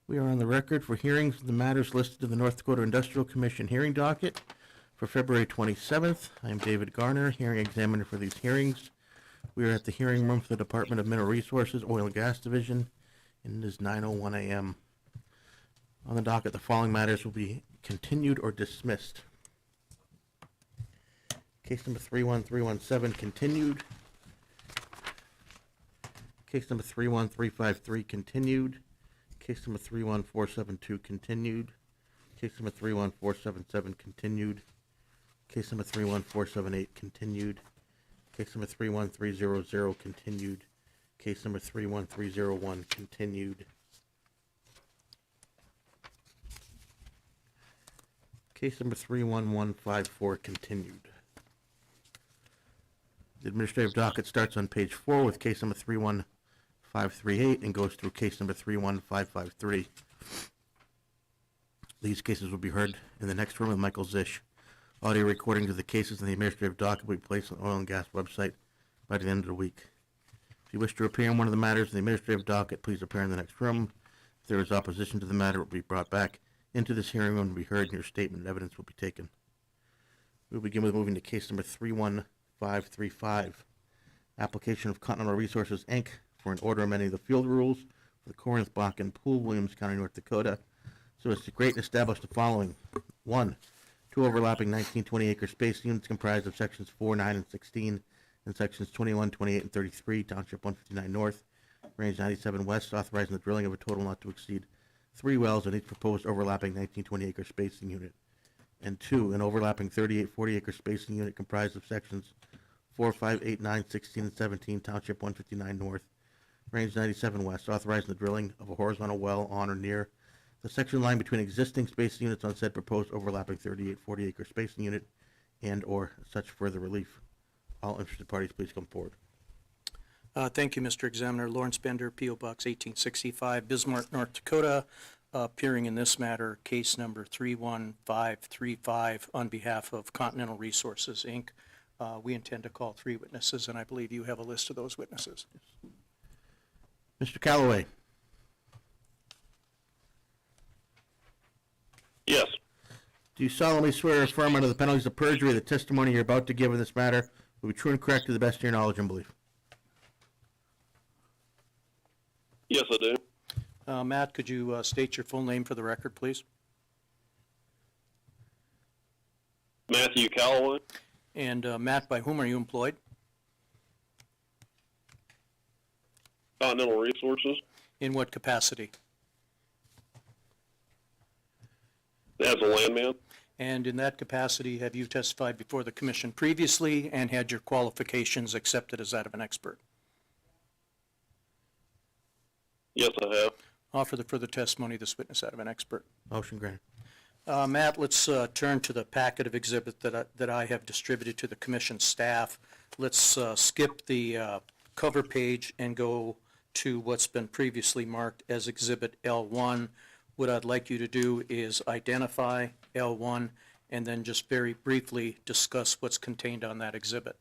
We are on the record for hearings of the matters listed in the North Dakota Industrial Commission hearing docket for February 27th. I am David Garner, hearing examiner for these hearings. We are at the hearing room for the Department of Mineral Resources, Oil and Gas Division, and it is 9:01 a.m. On the docket, the following matters will be continued or dismissed. Case number 31317 continued. Case number 31353 continued. Case number 31472 continued. Case number 31477 continued. Case number 31478 continued. Case number 31300 continued. Case number 31301 continued. Case number 31154 continued. The administrative docket starts on page 4 with case number 31538 and goes through case number 31553. These cases will be heard in the next room with Michael Zisch. Audio recordings of the cases in the administrative docket will be placed on the oil and gas website by the end of the week. If you wish to appear on one of the matters in the administrative docket, please appear in the next room. If there is opposition to the matter, it will be brought back into this hearing room and be heard, and your statement and evidence will be taken. We will begin with moving to case number 31535. Application of Continental Resources, Inc. for an order amending the field rules for the Corinth Bakken Pool, Williams County, North Dakota, so as to create and establish the following. 1. 2 overlapping 1920-acre space units comprised of sections 4, 9, and 16, and sections 21, 28, and 33, Township 159 North, Range 97 West, authorizing the drilling of a total not to exceed 3 wells on each proposed overlapping 1920-acre spacing unit. And 2, an overlapping 38, 40-acre spacing unit comprised of sections 4, 5, 8, 9, 16, and 17, Township 159 North, Range 97 West, authorizing the drilling of a horizontal well on or near the section line between existing spacing units on said proposed overlapping 38, 40-acre spacing unit and or such further relief. All interested parties, please come forward. Thank you, Mr. Examiner. Lawrence Bender, P.O. Box 1865, Bismarck, North Dakota, appearing in this matter, case number 31535 on behalf of Continental Resources, Inc. We intend to call 3 witnesses, and I believe you have a list of those witnesses. Mr. Callaway. Yes. Do you solemnly swear or affirm under the penalties of perjury the testimony you're about to give in this matter will be true and correct to the best of your knowledge and belief? Yes, I do. Matt, could you state your full name for the record, please? Matthew Callaway. And Matt, by whom are you employed? Continental Resources. In what capacity? As a landman. And in that capacity, have you testified before the commission previously and had your qualifications accepted as that of an expert? Yes, I have. Offer the further testimony of this witness out of an expert. Motion granted. Matt, let's turn to the packet of exhibits that I have distributed to the commission staff. Let's skip the cover page and go to what's been previously marked as Exhibit L1. What I'd like you to do is identify L1 and then just very briefly discuss what's contained on that exhibit.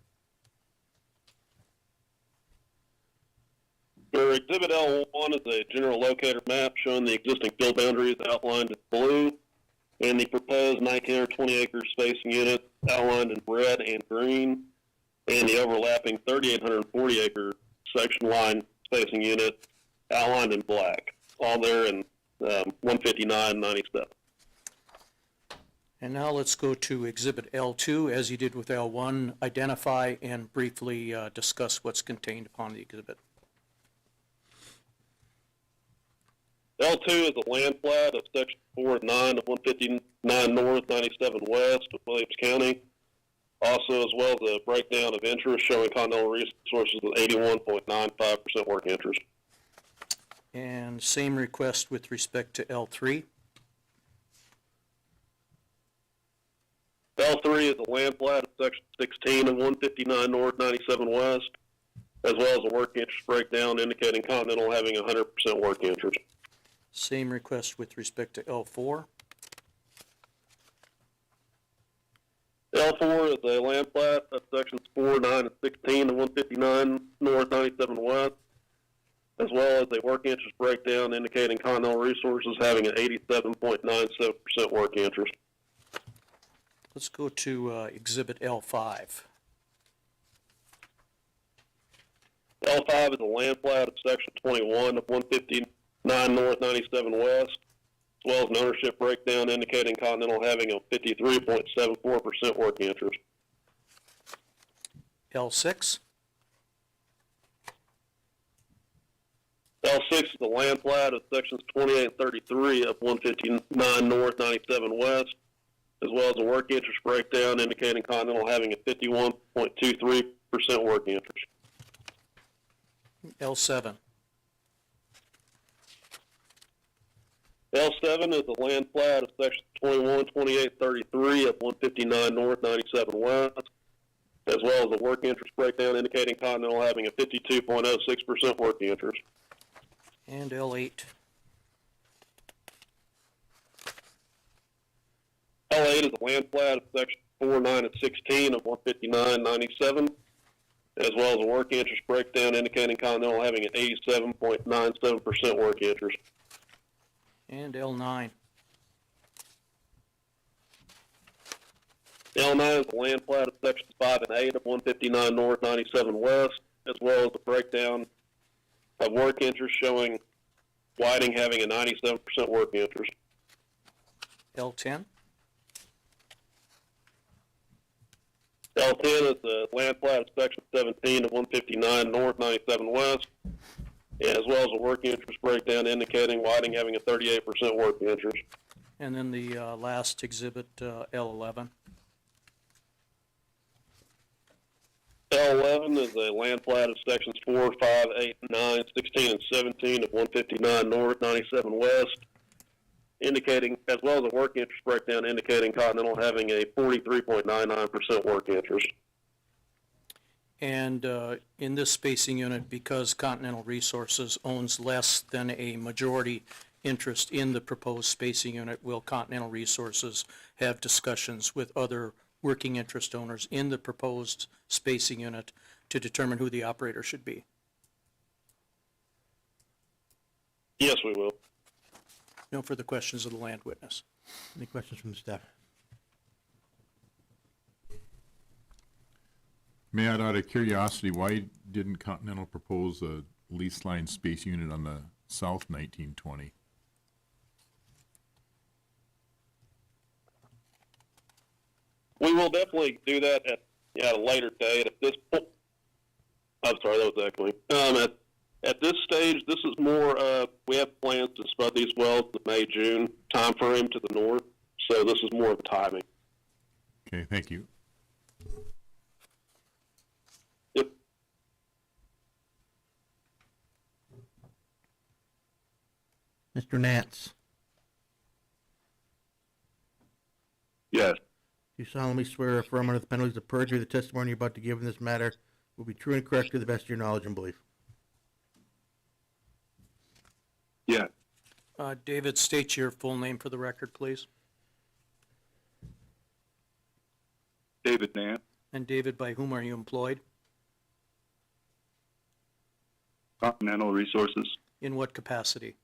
For Exhibit L1 is a general locator map showing the existing field boundaries outlined in blue and the proposed 1920-acre spacing unit outlined in red and green, and the overlapping 3,840-acre section line spacing unit outlined in black, all there in 159.97. And now let's go to Exhibit L2. As you did with L1, identify and briefly discuss what's contained upon the exhibit. L2 is a land plat of Section 4 and 9 of 159 North, 97 West of Williams County. Also, as well as a breakdown of interest showing Continental Resources with 81.95% working interest. And same request with respect to L3. L3 is a land plat of Section 16 of 159 North, 97 West, as well as a working interest breakdown indicating Continental having 100% working interest. Same request with respect to L4. L4 is a land plat of sections 4, 9, and 16 of 159 North, 97 West, as well as a work interest breakdown indicating Continental Resources having an 87.97% work interest. Let's go to Exhibit L5. L5 is a land plat of Section 21 of 159 North, 97 West, as well as an ownership breakdown indicating Continental having a 53.74% working interest. L6. L6 is a land plat of Sections 28 and 33 of 159 North, 97 West, as well as a work interest breakdown indicating Continental having a 51.23% working interest. L7. L7 is a land plat of Section 21, 28, 33 of 159 North, 97 West, as well as a work interest breakdown indicating Continental having a 52.06% working interest. And L8. L8 is a land plat of Section 4, 9, and 16 of 159, 97, as well as a work interest breakdown indicating Continental having an 87.97% work interest. And L9. L9 is a land plat of Sections 5 and 8 of 159 North, 97 West, as well as a breakdown of work interest showing Whiting having a 97% working interest. L10. L10 is a land plat of Section 17 of 159 North, 97 West, as well as a working interest breakdown indicating Whiting having a 38% working interest. And then the last exhibit, L11. L11 is a land plat of Sections 4, 5, 8, 9, 16, and 17 of 159 North, 97 West, indicating, as well as a work interest breakdown indicating Continental having a 43.99% work interest. And in this spacing unit, because Continental Resources owns less than a majority interest in the proposed spacing unit, will Continental Resources have discussions with other working interest owners in the proposed spacing unit to determine who the operator should be? Yes, we will. No further questions of the land witness. Any questions from the staff? Matt, out of curiosity, why didn't Continental propose a lease line space unit on the South 1920? We will definitely do that at a later date. At this point, I'm sorry, that was echoing. At this stage, this is more, we have plans to spud these wells in the May, June timeframe to the north, so this is more of a timing. Okay, thank you. Yep. Mr. Nance, Yes. do you solemnly swear or affirm under the penalties of perjury the testimony you're about to give in this matter will be true and correct to the best of your knowledge and belief? Yeah. David, state your full name for the record, please. David Nance, And David, by whom are you employed? Continental Resources, In what capacity?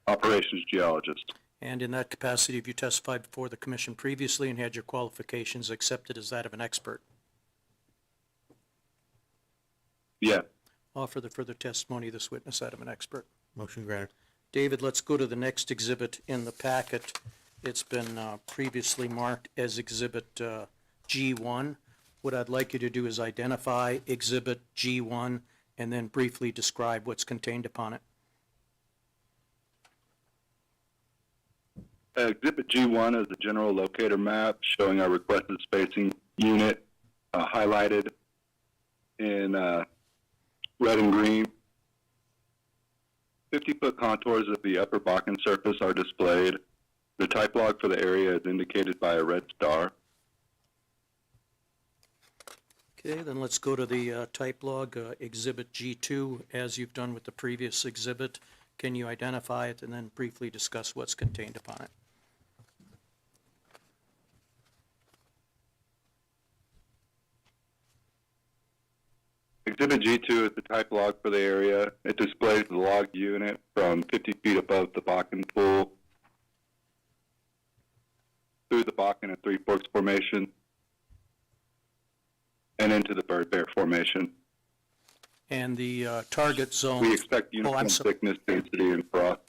Operations Geologist. And in that capacity, have you testified before the commission previously and had your qualifications accepted as that of an expert? Yeah. Offer the further testimony of this witness that of an expert. Motion granted. David, let's go to the next exhibit in the packet. It's been previously marked as Exhibit G1. What I'd like you to do is identify Exhibit G1 and then briefly describe what's contained upon it. Exhibit G1 is a general locator map showing our requested spacing unit highlighted in red and green. 50-foot contours of the upper Bakken surface are displayed. The type log for the area is indicated by a red star. Okay, then let's go to the type log, Exhibit G2, as you've done with the previous exhibit. Can you identify it and then briefly discuss what's contained upon it? Exhibit G2 is the type log for the area. It displays the log unit from 50 feet above the Bakken Pool through the Bakken and Three Forks Formation and into the Bird Bear Formation. And the target zone. We expect I'm uniform so- thickness, density, and frost.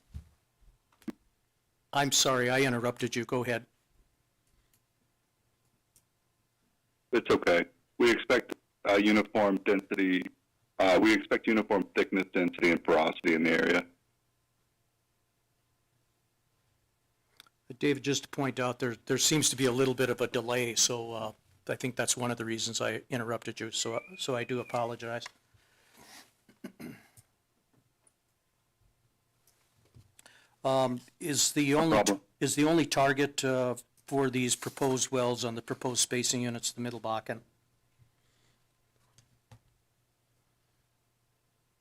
I'm sorry, I interrupted you. Go ahead. It's okay. We expect uniform density. We expect uniform thickness, density, and porosity in the area. David, just to point out, there seems to be a little bit of a delay, so I think that's one of the reasons I interrupted you, so I do apologize. Is the problem. only target for these proposed wells on the proposed spacing units the Middle Bakken?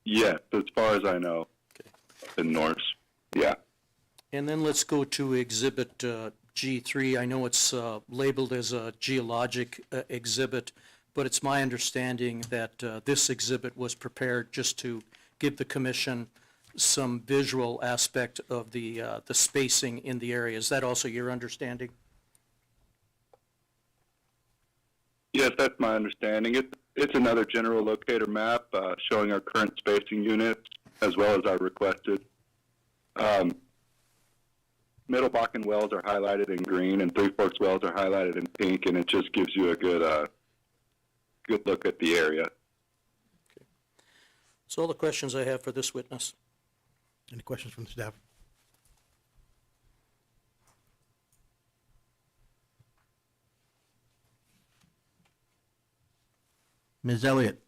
Yes, as far as I know, in Norse. Yeah. And then let's go to Exhibit G3. I know it's labeled as a geologic exhibit, but it's my understanding that this exhibit was prepared just to give the commission some visual aspect of the spacing in the area. Is that also your understanding? Yes, that's my understanding. It's another general locator map showing our current spacing units as well as our requested. Middle Bakken wells are highlighted in green and Three Forks wells are highlighted in pink, and it just gives you a good look at the area. That's all the questions I have for this witness. Any questions from the staff? Ms. Elliott?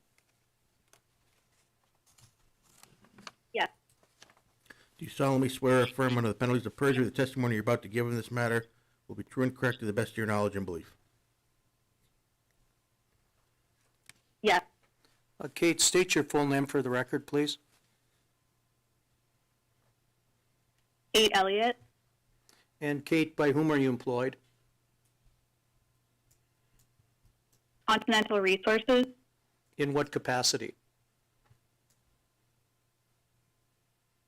Yes. Do you solemnly swear or affirm under the penalties of perjury the testimony you're about to give in this matter will be true and correct to the best of your knowledge and belief? Yes. Kate, state your full name for the record, please. Kate Elliott, And Kate, by whom are you employed? Continental Resources, In what capacity?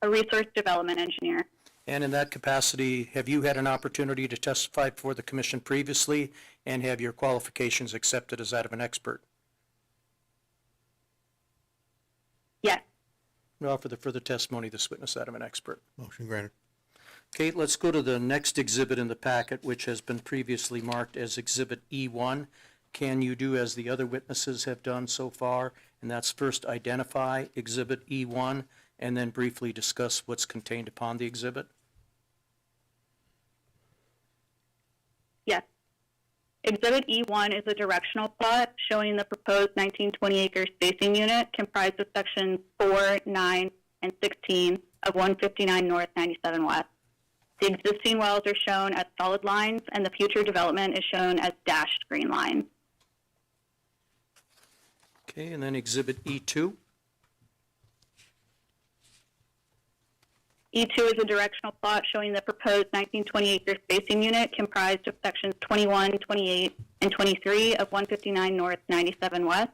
a resource development engineer. And in that capacity, have you had an opportunity to testify before the commission previously, and have your qualifications accepted as that of an expert? Yes. We offer the further testimony of this witness that of an expert. Motion granted. Kate, let's go to the next exhibit in the packet, which has been previously marked as Exhibit E1. Can you do as the other witnesses have done so far, and that's first identify Exhibit E1, and then briefly discuss what's contained upon the exhibit? Yes. Exhibit E1 is a directional plot showing the proposed 1920 acre spacing unit comprised of sections 4, 9, and 16 of 159 North, 97 West. The existing wells are shown as solid lines, and the future development is shown as dashed green lines. Okay, and then Exhibit E2. E2 is a directional plot showing the proposed 1920 acre spacing unit comprised of sections 21, 28, and 23 of 159 North, 97 West.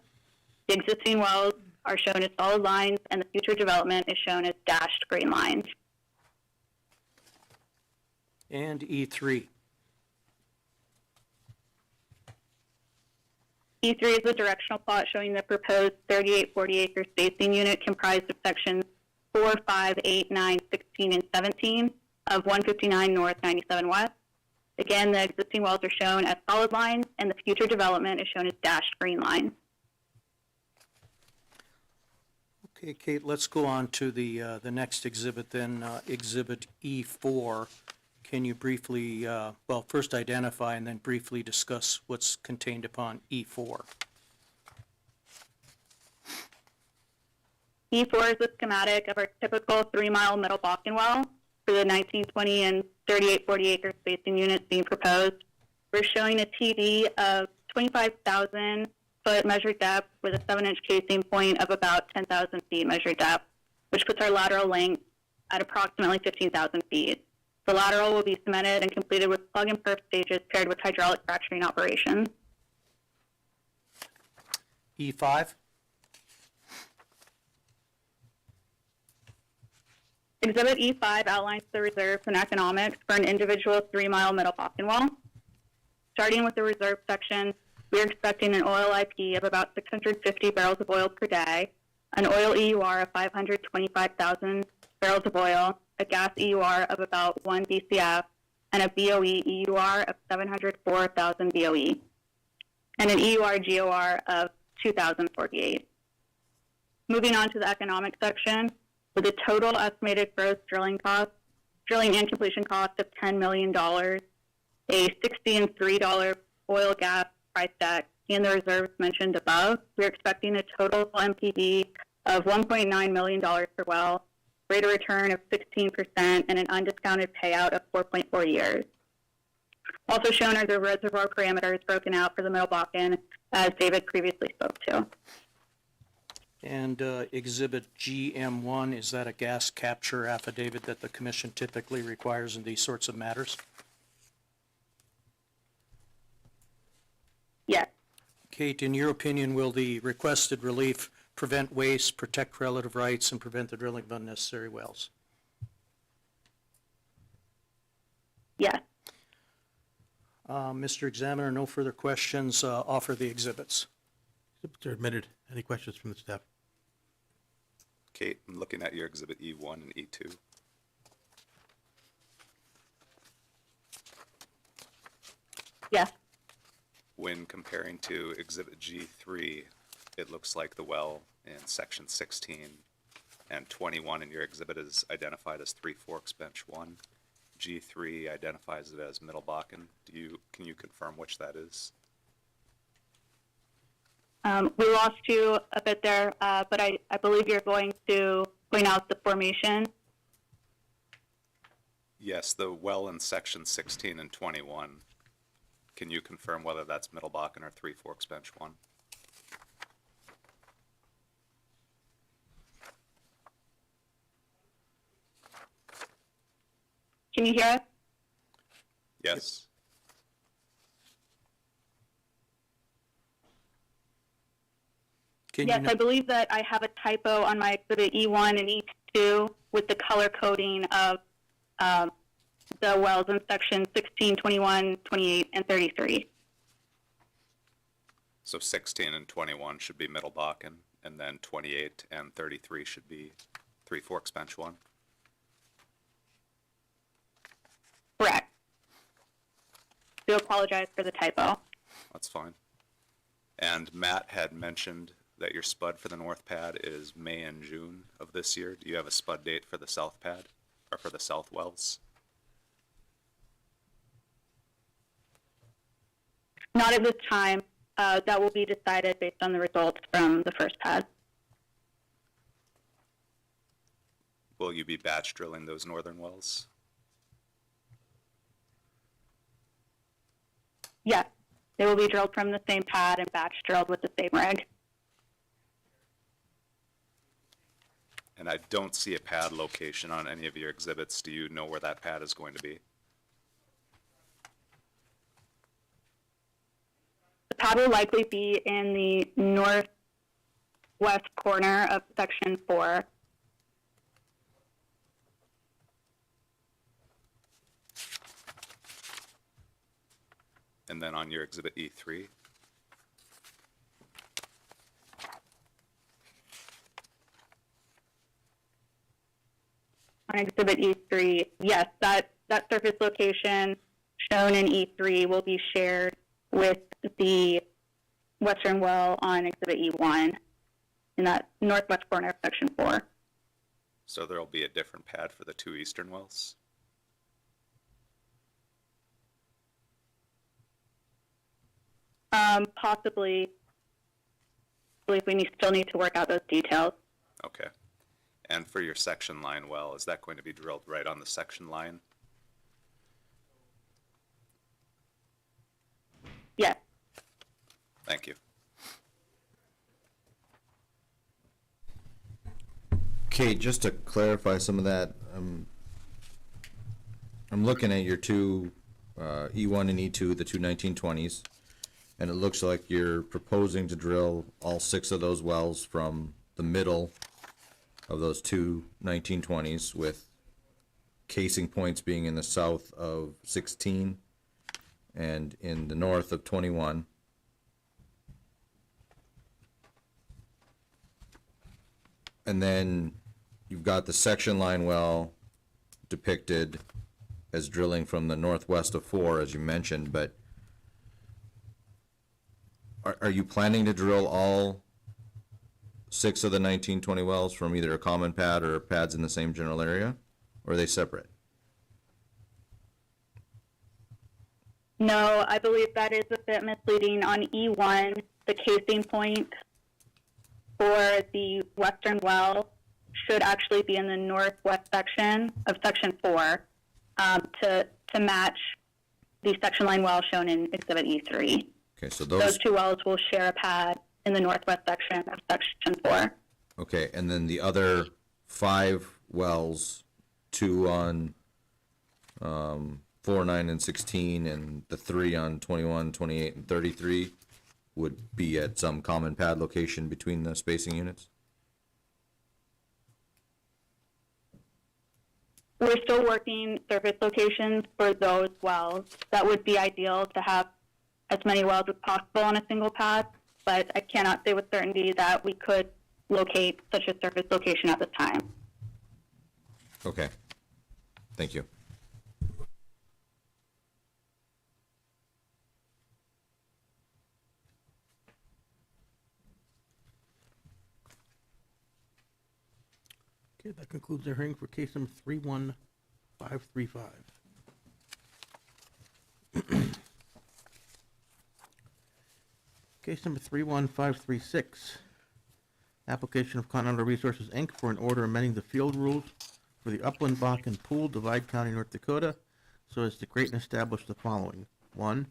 The existing wells are shown as solid lines, and the future development is shown as dashed green lines. And E3. E3 is a directional plot showing the proposed 3840 acre spacing unit comprised of sections 4, 5, 8, 9, 16, and 17 of 159 North, 97 West. Again, the existing wells are shown as solid lines, and the future development is shown as dashed green lines. Okay, Kate, let's go on to the next exhibit then, Exhibit E4. Can you briefly, well, first identify and then briefly discuss what's contained upon E4? E4 is a schematic of our typical 3-mile Middle Bakken well for the 1920 and 3840 acre spacing units being proposed. We're showing a TD of 25,000 foot measured depth with a 7-inch casing point of about 10,000 feet measured depth, which puts our lateral length at approximately 15,000 feet. The lateral will be cemented and completed with plug and perf stages paired with hydraulic fracturing operations. E5? Exhibit E5 outlines the reserves and economics for an individual 3-mile middle Bakken well. Starting with the reserve section, we are expecting an oil IP of about 650 barrels of oil per day, an oil EUR of 525,000 barrels of oil, a gas EUR of about 1 BCF, and a BOE EUR of 704,000 BOE, and an EUR GOR of 2,048. Moving on to the economic section, with a total estimated gross drilling and completion cost of $10 million, a $60 and $3 oil gas price deck, and the reserves mentioned above, we're expecting a total MPV of $1.9 million per well, rate of return of 16%, and an undiscounted payout of 4.4 years. Also shown are the reservoir parameters broken out for the Middle Bakken, as David previously spoke to. And Exhibit GM1, is that a gas capture affidavit that the commission typically requires in these sorts of matters? Yes. Kate, in your opinion, will the requested relief prevent waste, protect relative rights, and prevent the drilling of unnecessary wells? Yes. Mr. Examiner, no further questions. Offer the exhibits. Exhibits are admitted. Any questions from the staff? Kate, I'm looking at your exhibit E1 and E2. Yes. When comparing to exhibit G3, it looks like the well in section 16 and 21 in your exhibit is identified as Three Forks Bench 1. G3 identifies it as Middle Bakken. Can you confirm which that is? We lost you a bit there, but I believe you're going to point out the formation. Yes, the well in section 16 and 21. Can you confirm whether that's Middle Bakken or Three Forks Bench 1? Can you hear us? Yes. Can Yes, you I believe that I have a typo on my exhibit E1 and E2 with the color coding of the wells in section 16, 21, 28, and 33. So 16 and 21 should be Middle Bakken, and then 28 and 33 should be Three Forks Bench 1? Correct. Do apologize for the typo. That's fine. And Matt had mentioned that your spud for the north pad is May and June of this year. Do you have a spud date for the south pad, or for the south wells? Not at this time. That will be decided based on the results from the first pad. Will you be batch drilling those northern wells? Yes, they will be drilled from the same pad and batch drilled with the same rig. And I don't see a pad location on any of your exhibits. Do you know where that pad is going to be? The pad will likely be in the northwest corner of section 4. And then on your exhibit E3? On exhibit E3, yes, that surface location shown in E3 will be shared with the western well on exhibit E1 in that northwest corner of section 4. So there'll be a different pad for the two eastern wells? Possibly. I believe we still need to work out those details. Okay. And for your section line well, is that going to be drilled right on the section line? Yes. Thank you. Kate, just to clarify some of that, I'm looking at your two E1 and E2, the two 1920s, and it looks like you're proposing to drill all 6 of those wells from the middle of those two 1920s with casing points being in the south of 16 and in the north of 21. And then you've got the section line well depicted as drilling from the northwest of 4, as you mentioned, but are you planning to drill all 6 of the 1920 wells from either a common pad or pads in the same general area, or are they separate? No, I believe that is a bit misleading. On E1, the casing point for the western well should actually be in the northwest section of section 4 to match the section line well shown in Exhibit E3. Okay, so Those two wells will share a pad in the northwest section of section 4. okay, and then the other 5 wells, 2 on 4, 9, and 16, and the 3 on 21, 28, and 33 would be at some common pad location between the spacing units? We're still working surface locations for those wells. That would be ideal to have as many wells as possible on a single pad, but I cannot say with certainty that we could locate such a surface location at this time. Okay, thank you. Okay, that concludes our hearing for case number 31535. Case number 31536. Application of Continental Resources, Inc. for an order amending the field rules for the Upland Bakken Pool, Divide County, North Dakota, so as to create and establish the following. 1.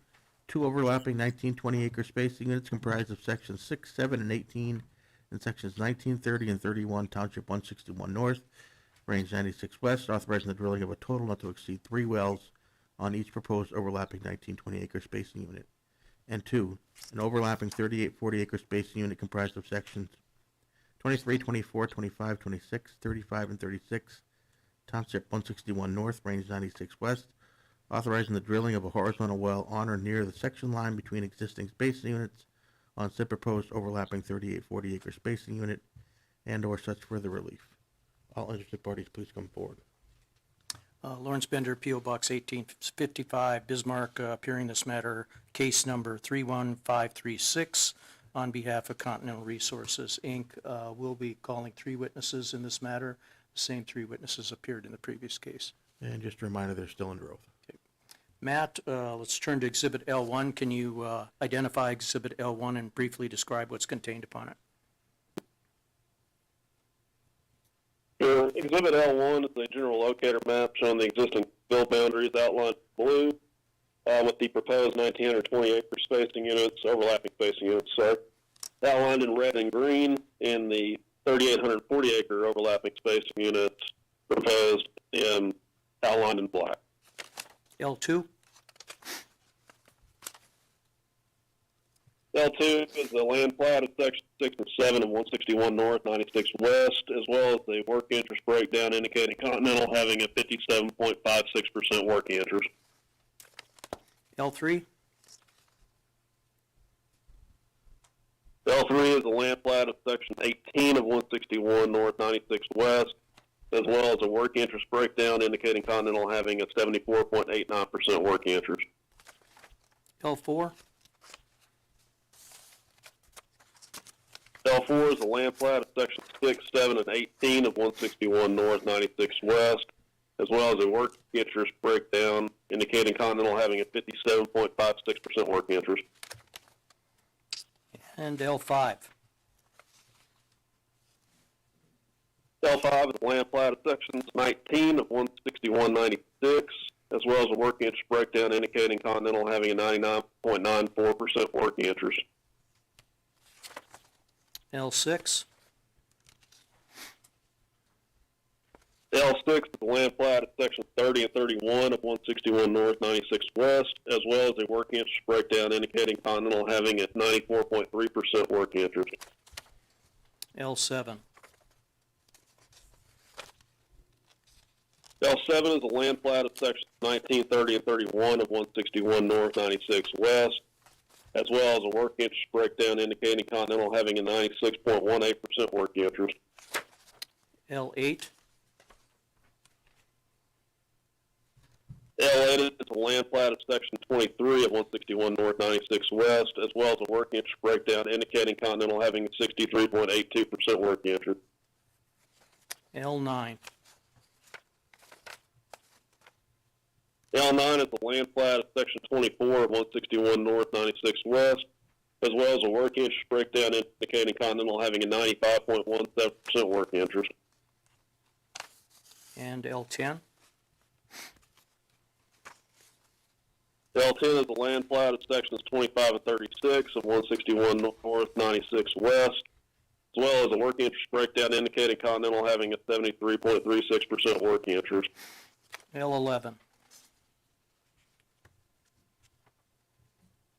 2 overlapping 1920 acre spacing units comprised of sections 6, 7, and 18 in sections 19, 30, and 31, Township 161 North, Range 96 West, authorizing the drilling of a total not to exceed 3 wells on each proposed overlapping 1920 acre spacing unit. And 2. An overlapping 3840 acre spacing unit comprised of sections 23, 24, 25, 26, 35, and 36, Township 161 North, Range 96 West, authorizing the drilling of a horizontal well on or near the section line between existing spacing units on said proposed overlapping 3840 acre spacing unit and or such further relief. All interested parties, please come forward. Lawrence Bender, P.O. Box 1855, Bismarck, appearing this matter, case number 31536, on behalf of Continental Resources, Inc. We'll be calling 3 witnesses in this matter. The same 3 witnesses appeared in the previous case. And just a reminder, they're still under oath. Matt, let's turn to Exhibit L1. Can you identify Exhibit L1 and briefly describe what's contained upon it? Sure. Exhibit L1 is a general locator map showing the existing field boundaries outlined in blue with the proposed 1,920 acre spacing units, overlapping spacing units, outlined in red and green, and the 3,840 acre overlapping spacing units proposed in outlined in black. L2? L2 is the land plat of section 6 and 7 of 161 North, 96 West, as well as the work interest breakdown indicating Continental having a 57.56% working interest. L3? L3 is the land plat of section 18 of 161 North, 96 West, as well as a work interest breakdown indicating Continental having a 74.89% working interest. L4? L4 is the land plat of section 6, 7, and 18 of 161 North, 96 West, as well as a work interest breakdown indicating Continental having a 57.56% working interest. And L5? L5 is the land plat of sections 19 of 16196, as well as a working interest breakdown indicating Continental having a 99.94% working interest. L6? L6 is the land plat of section 30 and 31 of 161 North, 96 West, as well as a working interest breakdown indicating Continental having a 94.3% working interest. L7? L7 is a land plat of sections 19, 30, and 31 of 161 North, 96 West, as well as a work interest breakdown indicating Continental having a 96.18% work interest. L8, L8 is a land plat of section 23 of 161 North, 96 West, as well as a work interest breakdown indicating Continental having a 63.82% work interest. L9, L9 is a land plat of section 24 of 161 North, 96 West, as well as a work interest breakdown indicating Continental having a 95.17% work interest. and L10, L10 is a land plat of sections 25 and 36 of 161 North, 96 West, as well as a work interest breakdown indicating Continental having a 73.36% work interest. L11,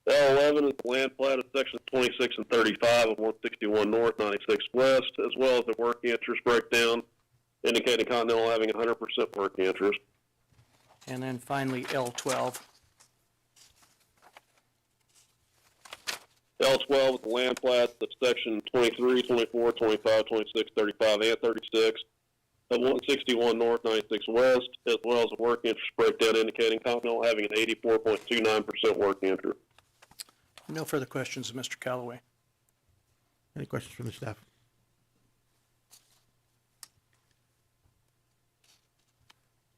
L11 is the land plat of sections 26 and 35 of 161 North, 96 West, as well as a work interest breakdown indicating Continental having 100% work interest. and then finally L12. L12 is the land plats of section 23, 24, 25, 26, 35, and 36 of 161 North, 96 West, as well as a work interest breakdown indicating Continental having an 84.29% work interest. No further questions of Mr. Callaway. Any questions from the staff?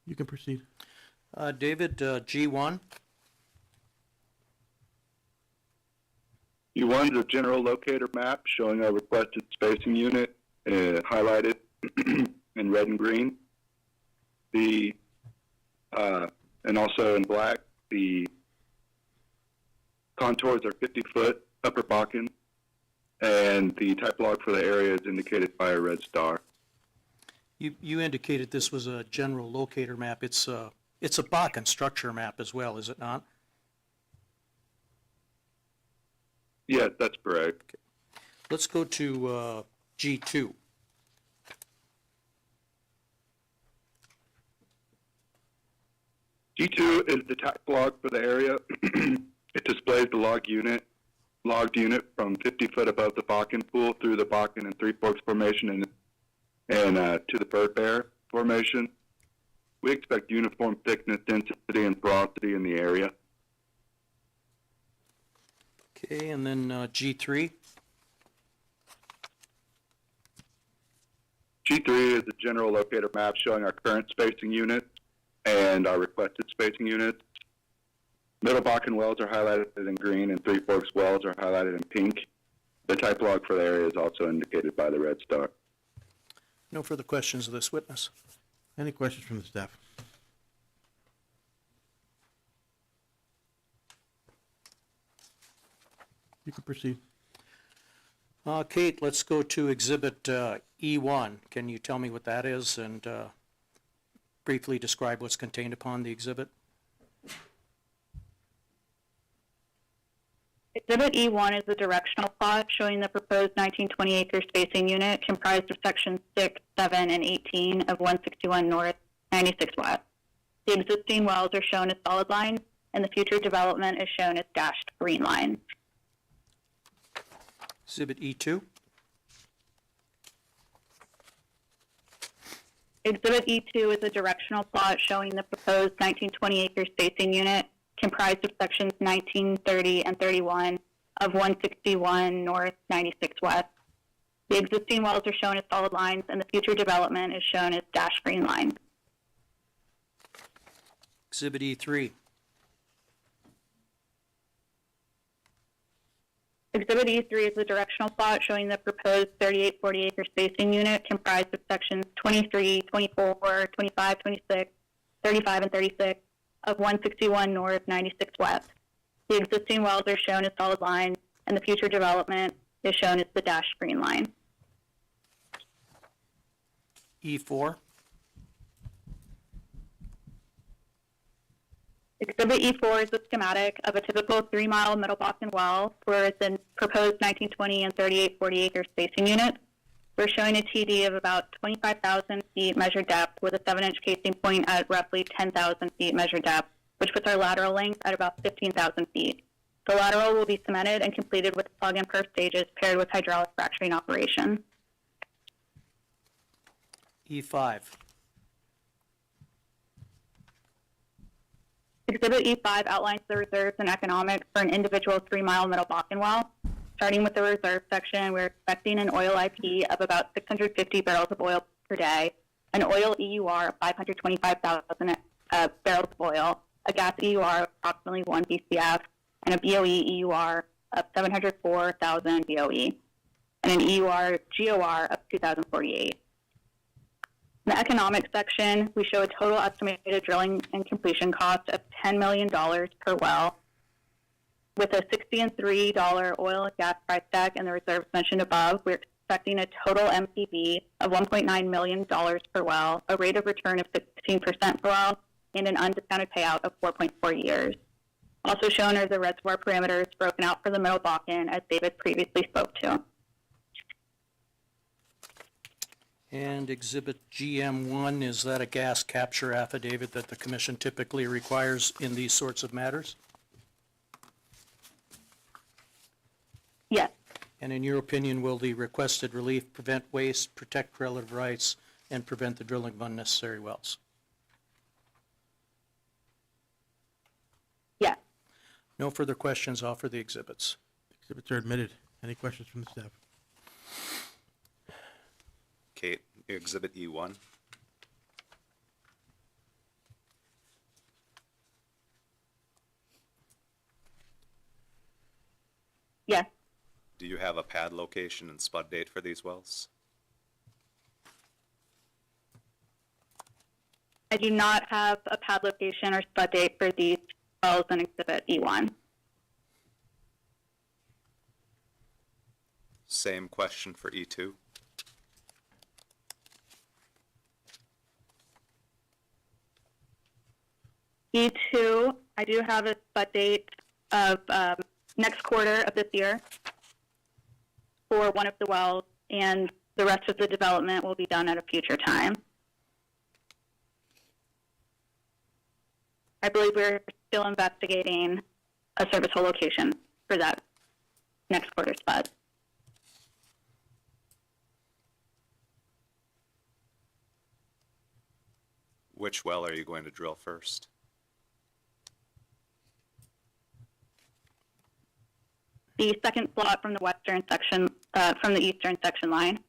You can proceed. David, G1, U1 is a general locator map showing our requested spacing unit, highlighted in red and green. And also in black, the contours are 50-foot upper Bakken, and the type log for the area is indicated by a red star. you indicated this was a general locator map. It's a Bakken structure map as well, is it not? Yes, that's correct. Let's go to G2. G2 is the type log for the area. It displays the logged unit from 50 foot above the Bakken pool through the Bakken and Three Forks Formation and to the Bird Bear Formation. We expect uniform thickness, density, and porosity in the area. Okay, and then G3. G3 is a general locator map showing our current spacing units and our requested spacing units. Middle Bakken wells are highlighted in green and Three Forks wells are highlighted in pink. The type log for the area is also indicated by the red star. No further questions of this witness. Any questions from the staff? You can proceed. Kate, let's go to Exhibit E1. Can you tell me what that is and briefly describe what's contained upon the exhibit? Exhibit E1 is a directional plot showing the proposed 1920 acre spacing unit comprised of sections 6, 7, and 18 of 161 North, 96 West. The existing wells are shown as solid lines, and the future development is shown as dashed green lines. Exhibit E2. Exhibit E2 is a directional plot showing the proposed 1920 acre spacing unit comprised of sections 19, 30, and 31 of 161 North, 96 West. The existing wells are shown as solid lines, and the future development is shown as dashed green lines. Exhibit E3. Exhibit E3 is a directional plot showing the proposed 3840 acre spacing unit comprised of sections 23, 24, 25, 26, 35, and 36 of 161 North, 96 West. The existing wells are shown as solid lines, and the future development is shown as the dashed green line. E4. Exhibit E4 is a schematic of a typical 3-mile Middle Bakken well for the proposed 1920 and 3840 acre spacing units. We're showing a TD of about 25,000 feet measured depth with a 7-inch casing point at roughly 10,000 feet measured depth, which puts our lateral length at about 15,000 feet. The lateral will be cemented and completed with plug and perf stages paired with hydraulic fracturing operation. E5. Exhibit E5 outlines the reserves and economics for an individual 3-mile middle Bakken well. Starting with the reserve section, we're expecting an oil IP of about 650 barrels of oil per day, an oil EUR of 525,000 barrels of oil, a gas EUR of approximately 1 BCF, and a BOE EUR of 704,000 BOE, and an EUR GOR of 2,048. In the economic section, we show a total estimated drilling and completion cost of $10 million per well, with a $60 and $3 oil and gas price tag and the reserves mentioned above. We're expecting a total MPV of $1.9 million per well, a rate of return of 16% per well, and an undiscounted payout of 4.4 years. Also shown are the reservoir parameters broken out for the Middle Bakken, as David previously spoke to. And Exhibit GM1, is that a gas capture affidavit that the commission typically requires in these sorts of matters? Yes. And in your opinion, will the requested relief prevent waste, protect relative rights, and prevent the drilling of unnecessary wells? Yes. No further questions, offer the exhibits. Exhibits are admitted. Any questions from the staff? Kate, Exhibit E1. Yes. Do you have a pad location and spud date for these wells? I do not have a pad location or spud date for these wells in Exhibit E1. Same question for E2. E2, I do have a spud date of next quarter of this year for one of the wells, and the rest of the development will be done at a future time. I believe we're still investigating a service hole location for that next quarter spud. Which well are you going to drill first? The second slot from the western section, from the eastern section line,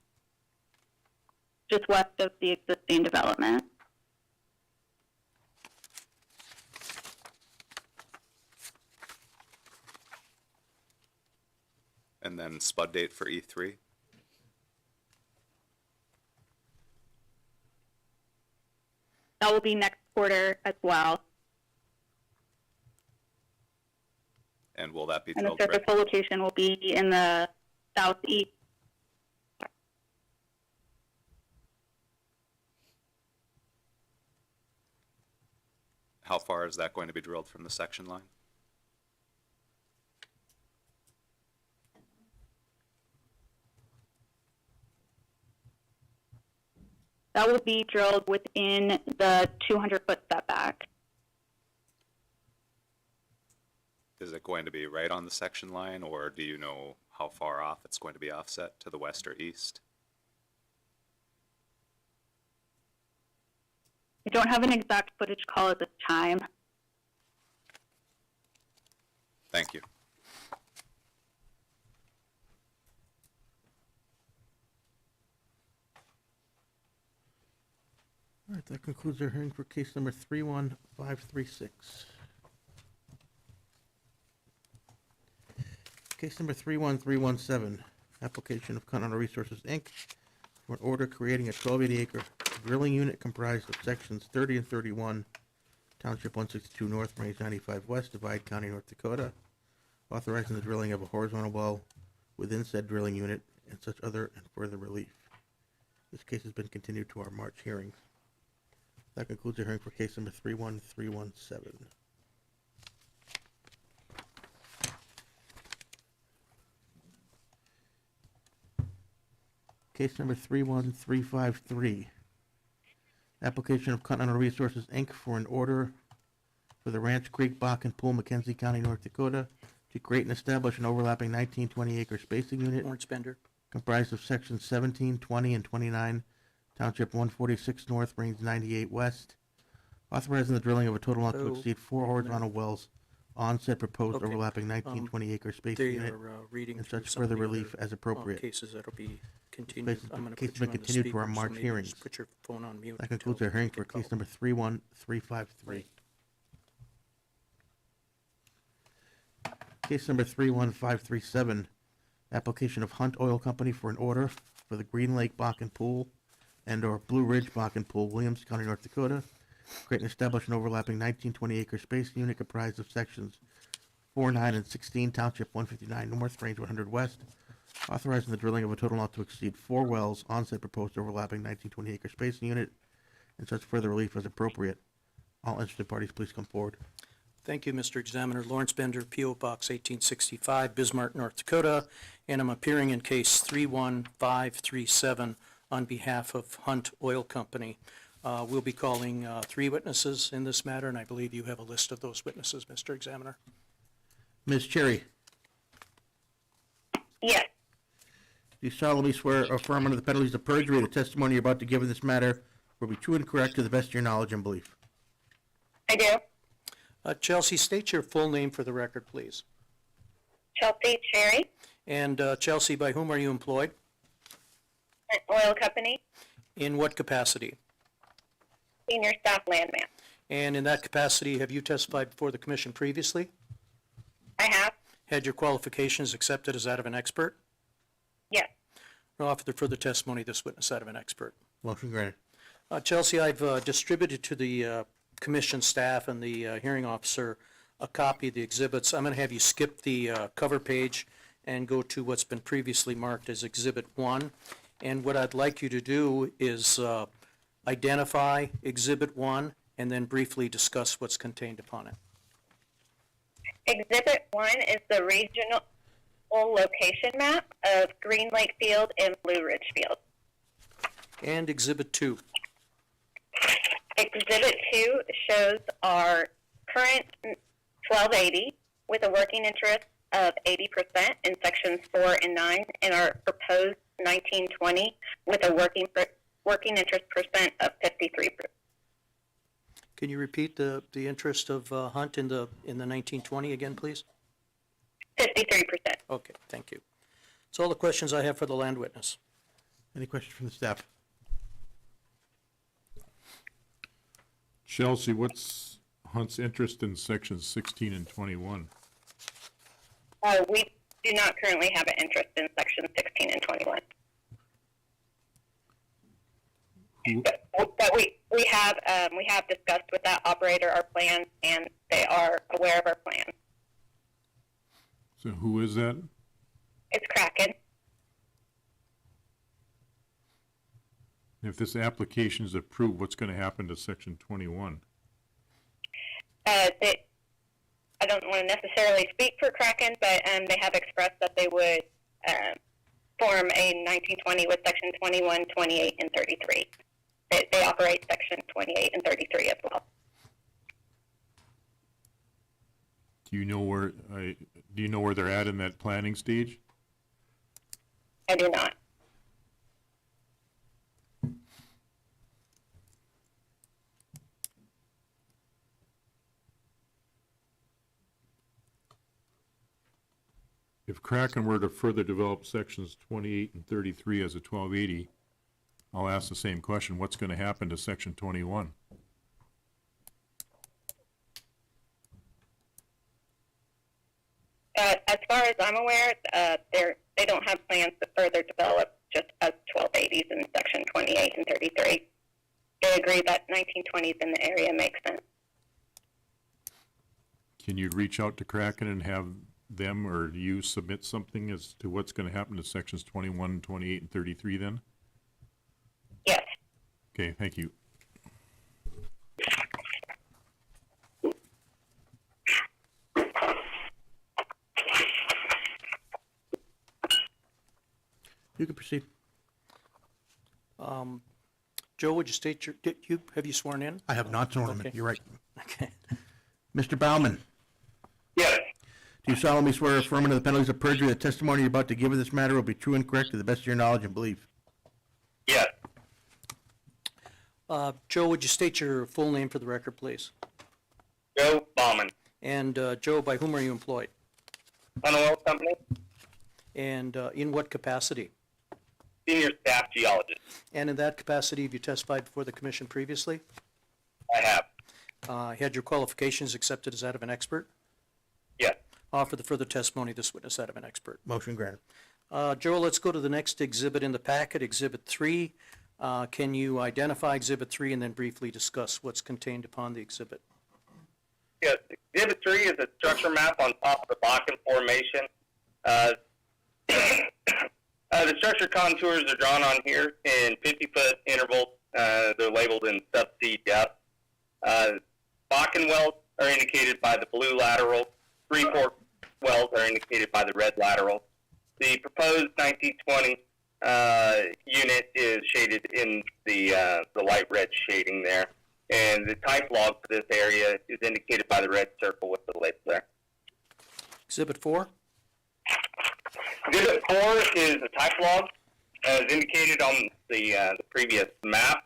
just west of the existing development. And then spud date for E3? That will be next quarter as well. And will that be And the drilled surface right? hole location will be in the southeast. How far is that going to be drilled from the section line? That will be drilled within the 200-foot setback. Is it going to be right on the section line, or do you know how far off it's going to be offset, to the west or east? I don't have an exact footage call at this time. Thank you. All right, that concludes our hearing for case number 31536. Case number 31317, application of Continental Resources, Inc. for an order creating a 1280-acre drilling unit comprised of sections 30 and 31, Township 162 North, Range 95 West, Divide County, North Dakota, authorizing the drilling of a horizontal well within said drilling unit and such other and further relief. This case has been continued to our March hearings. That concludes our hearing for case number 31317. Case number 31353. Application of Continental Resources, Inc. for an order for the Ranch Creek, Bach and Pool, McKenzie County, North Dakota, to create and establish an overlapping 1920 acre spacing unit Lawrence Bender. comprised of sections 17, 20, and 29, Township 146 North, Range 98 West, authorizing the drilling of a total not to Oh, exceed 4 horizontal wells on said proposed Okay. overlapping 1920 acre spacing They unit are reading and through such some of further the other, relief as appropriate. cases that'll be continued. Case- I'm going to case put been you on the continued to our speaker, so March maybe hearings. just put your phone on mute. That concludes our until hearing we for get case number 31353. Case number 31537, application of Hunt Oil Company for an order for the Green Lake Bakken Pool and/or Blue Ridge Bakken Pool, Williams County, North Dakota. Create and establish an overlapping 1920 acre space unit comprised of sections 4, 9, and 16, Township 159 North, Range 100 West. Authorizing the drilling of a total not to exceed 4 wells on said proposed overlapping 1920 acre spacing unit and such further relief as appropriate. All interested parties, please come forward. Thank you, Mr. Examiner. Lawrence Bender, P.O. Box 1865, Bismarck, North Dakota, and I'm appearing in case 31537 on behalf of Hunt Oil Company. We'll be calling 3 witnesses in this matter, and I believe you have a list of those witnesses, Mr. Examiner. Ms. Cherry, Yes, do you solemnly swear or affirm under the penalties of perjury the testimony you're about to give in this matter will be true and correct to the best of your knowledge and belief? I do. Chelsea, state your full name for the record, please. Chelsea Cherry, And Chelsea, by whom are you employed? an oil company, In what capacity? senior staff landman. And in that capacity, have you testified before the commission previously? I have. Had your qualifications accepted as that of an expert? Yes. I'll offer the further testimony of this witness that of an expert. Motion granted. Chelsea, I've distributed to the commission staff and the hearing officer a copy of the exhibits. I'm going to have you skip the cover page and go to what's been previously marked as Exhibit 1. And what I'd like you to do is identify Exhibit 1 and then briefly discuss what's contained upon it. Exhibit 1 is the regional location map of Green Lake Field and Blue Ridge Field. And Exhibit 2. Exhibit 2 shows our current 1280 with a working interest of 80% in sections 4 and 9, and our proposed 1920 with a working interest percent of 53%. Can you repeat the interest of Hunt in the 1920 again, please? 53%. Okay, thank you. That's all the questions I have for the land witness. Any questions from the staff? Chelsea, what's Hunt's interest in sections 16 and 21? We do not currently have an interest in sections 16 and 21. Who- But we have discussed with that operator our plans, and they are aware of our plans. So who is that? It's Kraken. If this application is approved, what's going to happen to section 21? I don't want to necessarily speak for Kraken, but they have expressed that they would form a 1920 with section 21, 28, and 33. They operate section 28 and 33 as well. Do you know where they're at in that planning stage? I do not. If Kraken were to further develop sections 28 and 33 as a 1280, I'll ask the same question. What's going to happen to section 21? As far as I'm aware, they don't have plans to further develop just as 1280s in section 28 and 33. They agree that 1920s in the area makes sense. Can you reach out to Kraken and have them or you submit something as to what's going to happen to sections 21, 28, and 33 then? Yes. Okay, thank you. You can proceed. Joe, would you state have you sworn in? I have not sworn him Okay. in. You're right. Okay. Mr. Baumann, Yes. do you solemnly swear or affirm under the penalties of perjury the testimony you're about to give in this matter will be true and correct to the best of your knowledge and belief? Yes. Joe, would you state your full name for the record, please? Joe Bauman, And Joe, by whom are you employed? Honeywell Company, And in what capacity? senior staff geologist. And in that capacity, have you testified before the commission previously? I have. Had your qualifications accepted as that of an expert? Yes. Offer the further testimony of this witness that of an expert. Motion granted. Joe, let's go to the next exhibit in the packet, Exhibit 3. Can you identify Exhibit 3 and then briefly discuss what's contained upon the exhibit? Yes. Exhibit 3 is a structure map on top of the Bakken Formation. The structure contours are drawn on here in 50-foot intervals. They're labeled in subsea depth. Bakken wells are indicated by the blue lateral. Three Forks wells are indicated by the red lateral. The proposed 1920 unit is shaded in the light red shading there. And the type log for this area is indicated by the red circle with the label there. Exhibit 4? Exhibit 4 is the type log, as indicated on the previous map.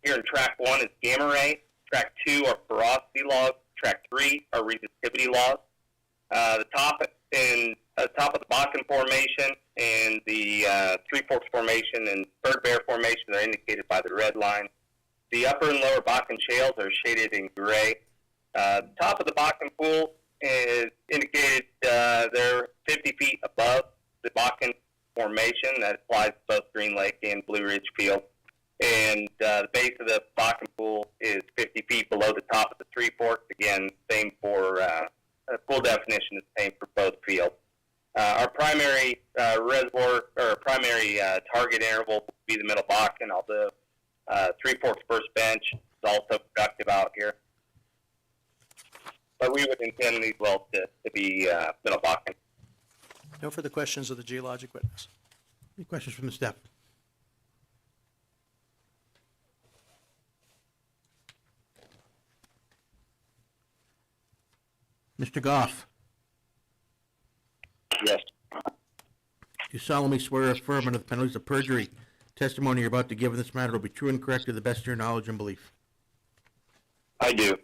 Here in track 1 is gamma ray. Track 2 are porosity logs. Track 3 are resistivity logs. The top of the Bakken Formation and the Three Forks Formation and Bird Bear Formation are indicated by the red line. The upper and lower Bakken shales are shaded in gray. The top of the Bakken pool is indicated they're 50 feet above the Bakken Formation. That applies to both Green Lake and Blue Ridge Field. And the base of the Bakken pool is 50 feet below the top of the Three Forks. Again, same for full definition is the same for both fields. Our primary reservoir or primary target interval will be the Middle Bakken, although Three Forks First Bench is also productive out here. But we would intend these wells to be Middle Bakken. No further questions of the geologic witness. Any questions from the staff? Mr. Goff, Yes. do you solemnly swear or affirm under the penalties of perjury testimony you're about to give in this matter will be true and correct to the best of your knowledge and belief? I do.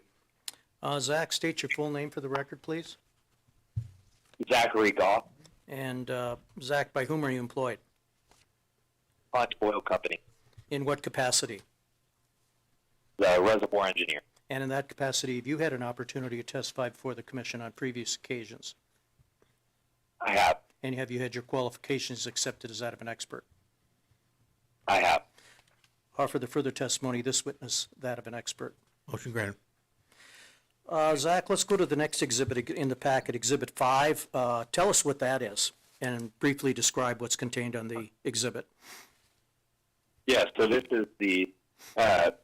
Zach, state your full name for the record, please. Zachary Goff, And Zach, by whom are you employed? Punch Oil Company, In what capacity? the reservoir engineer. And in that capacity, have you had an opportunity to testify before the commission on previous occasions? I have. And have you had your qualifications accepted as that of an expert? I have. Offer the further testimony of this witness that of an expert. Motion granted. Zach, let's go to the next exhibit in the packet, Exhibit 5. Tell us what that is and briefly describe what's contained on the exhibit. Yes, so this is the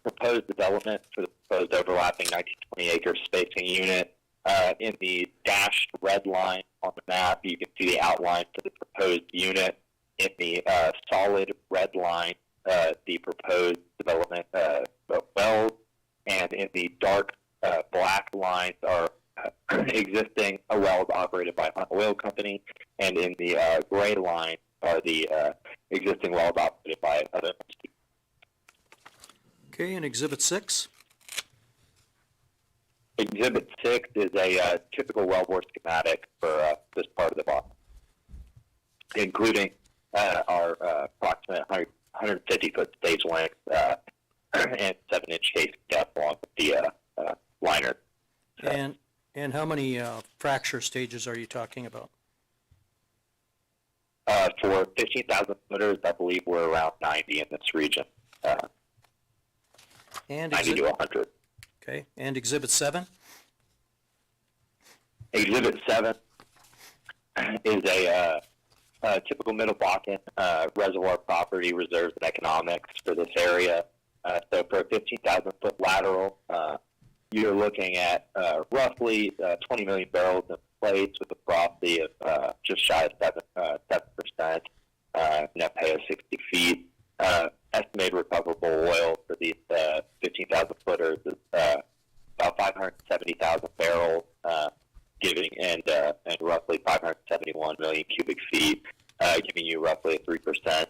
proposed development for the proposed overlapping 1920 acre spacing unit. In the dashed red line on the map, you can see the outline for the proposed unit. In the solid red line, the proposed development wells, and in the dark black lines are existing wells operated by Hunt Oil Company, and in the gray line are the existing wells operated by other entities. Okay, and Exhibit 6? Exhibit 6 is a typical wellbore schematic for this part of the box, including our approximate 150-foot stage length and 7-inch casing depth along with the liner. And how many fracture stages are you talking about? For 15,000 footers, I believe we're around 90 in this region, And 90 to 100. Okay, and Exhibit 7? Exhibit 7 is a typical Middle Bakken reservoir property reserves and economics for this area. So for a 15,000-foot lateral, you're looking at roughly 20 million barrels in place with a porosity of just shy of 7%, net pay of 60 feet. 70,000 barrels, and roughly 571 million cubic feet, giving you roughly a 3%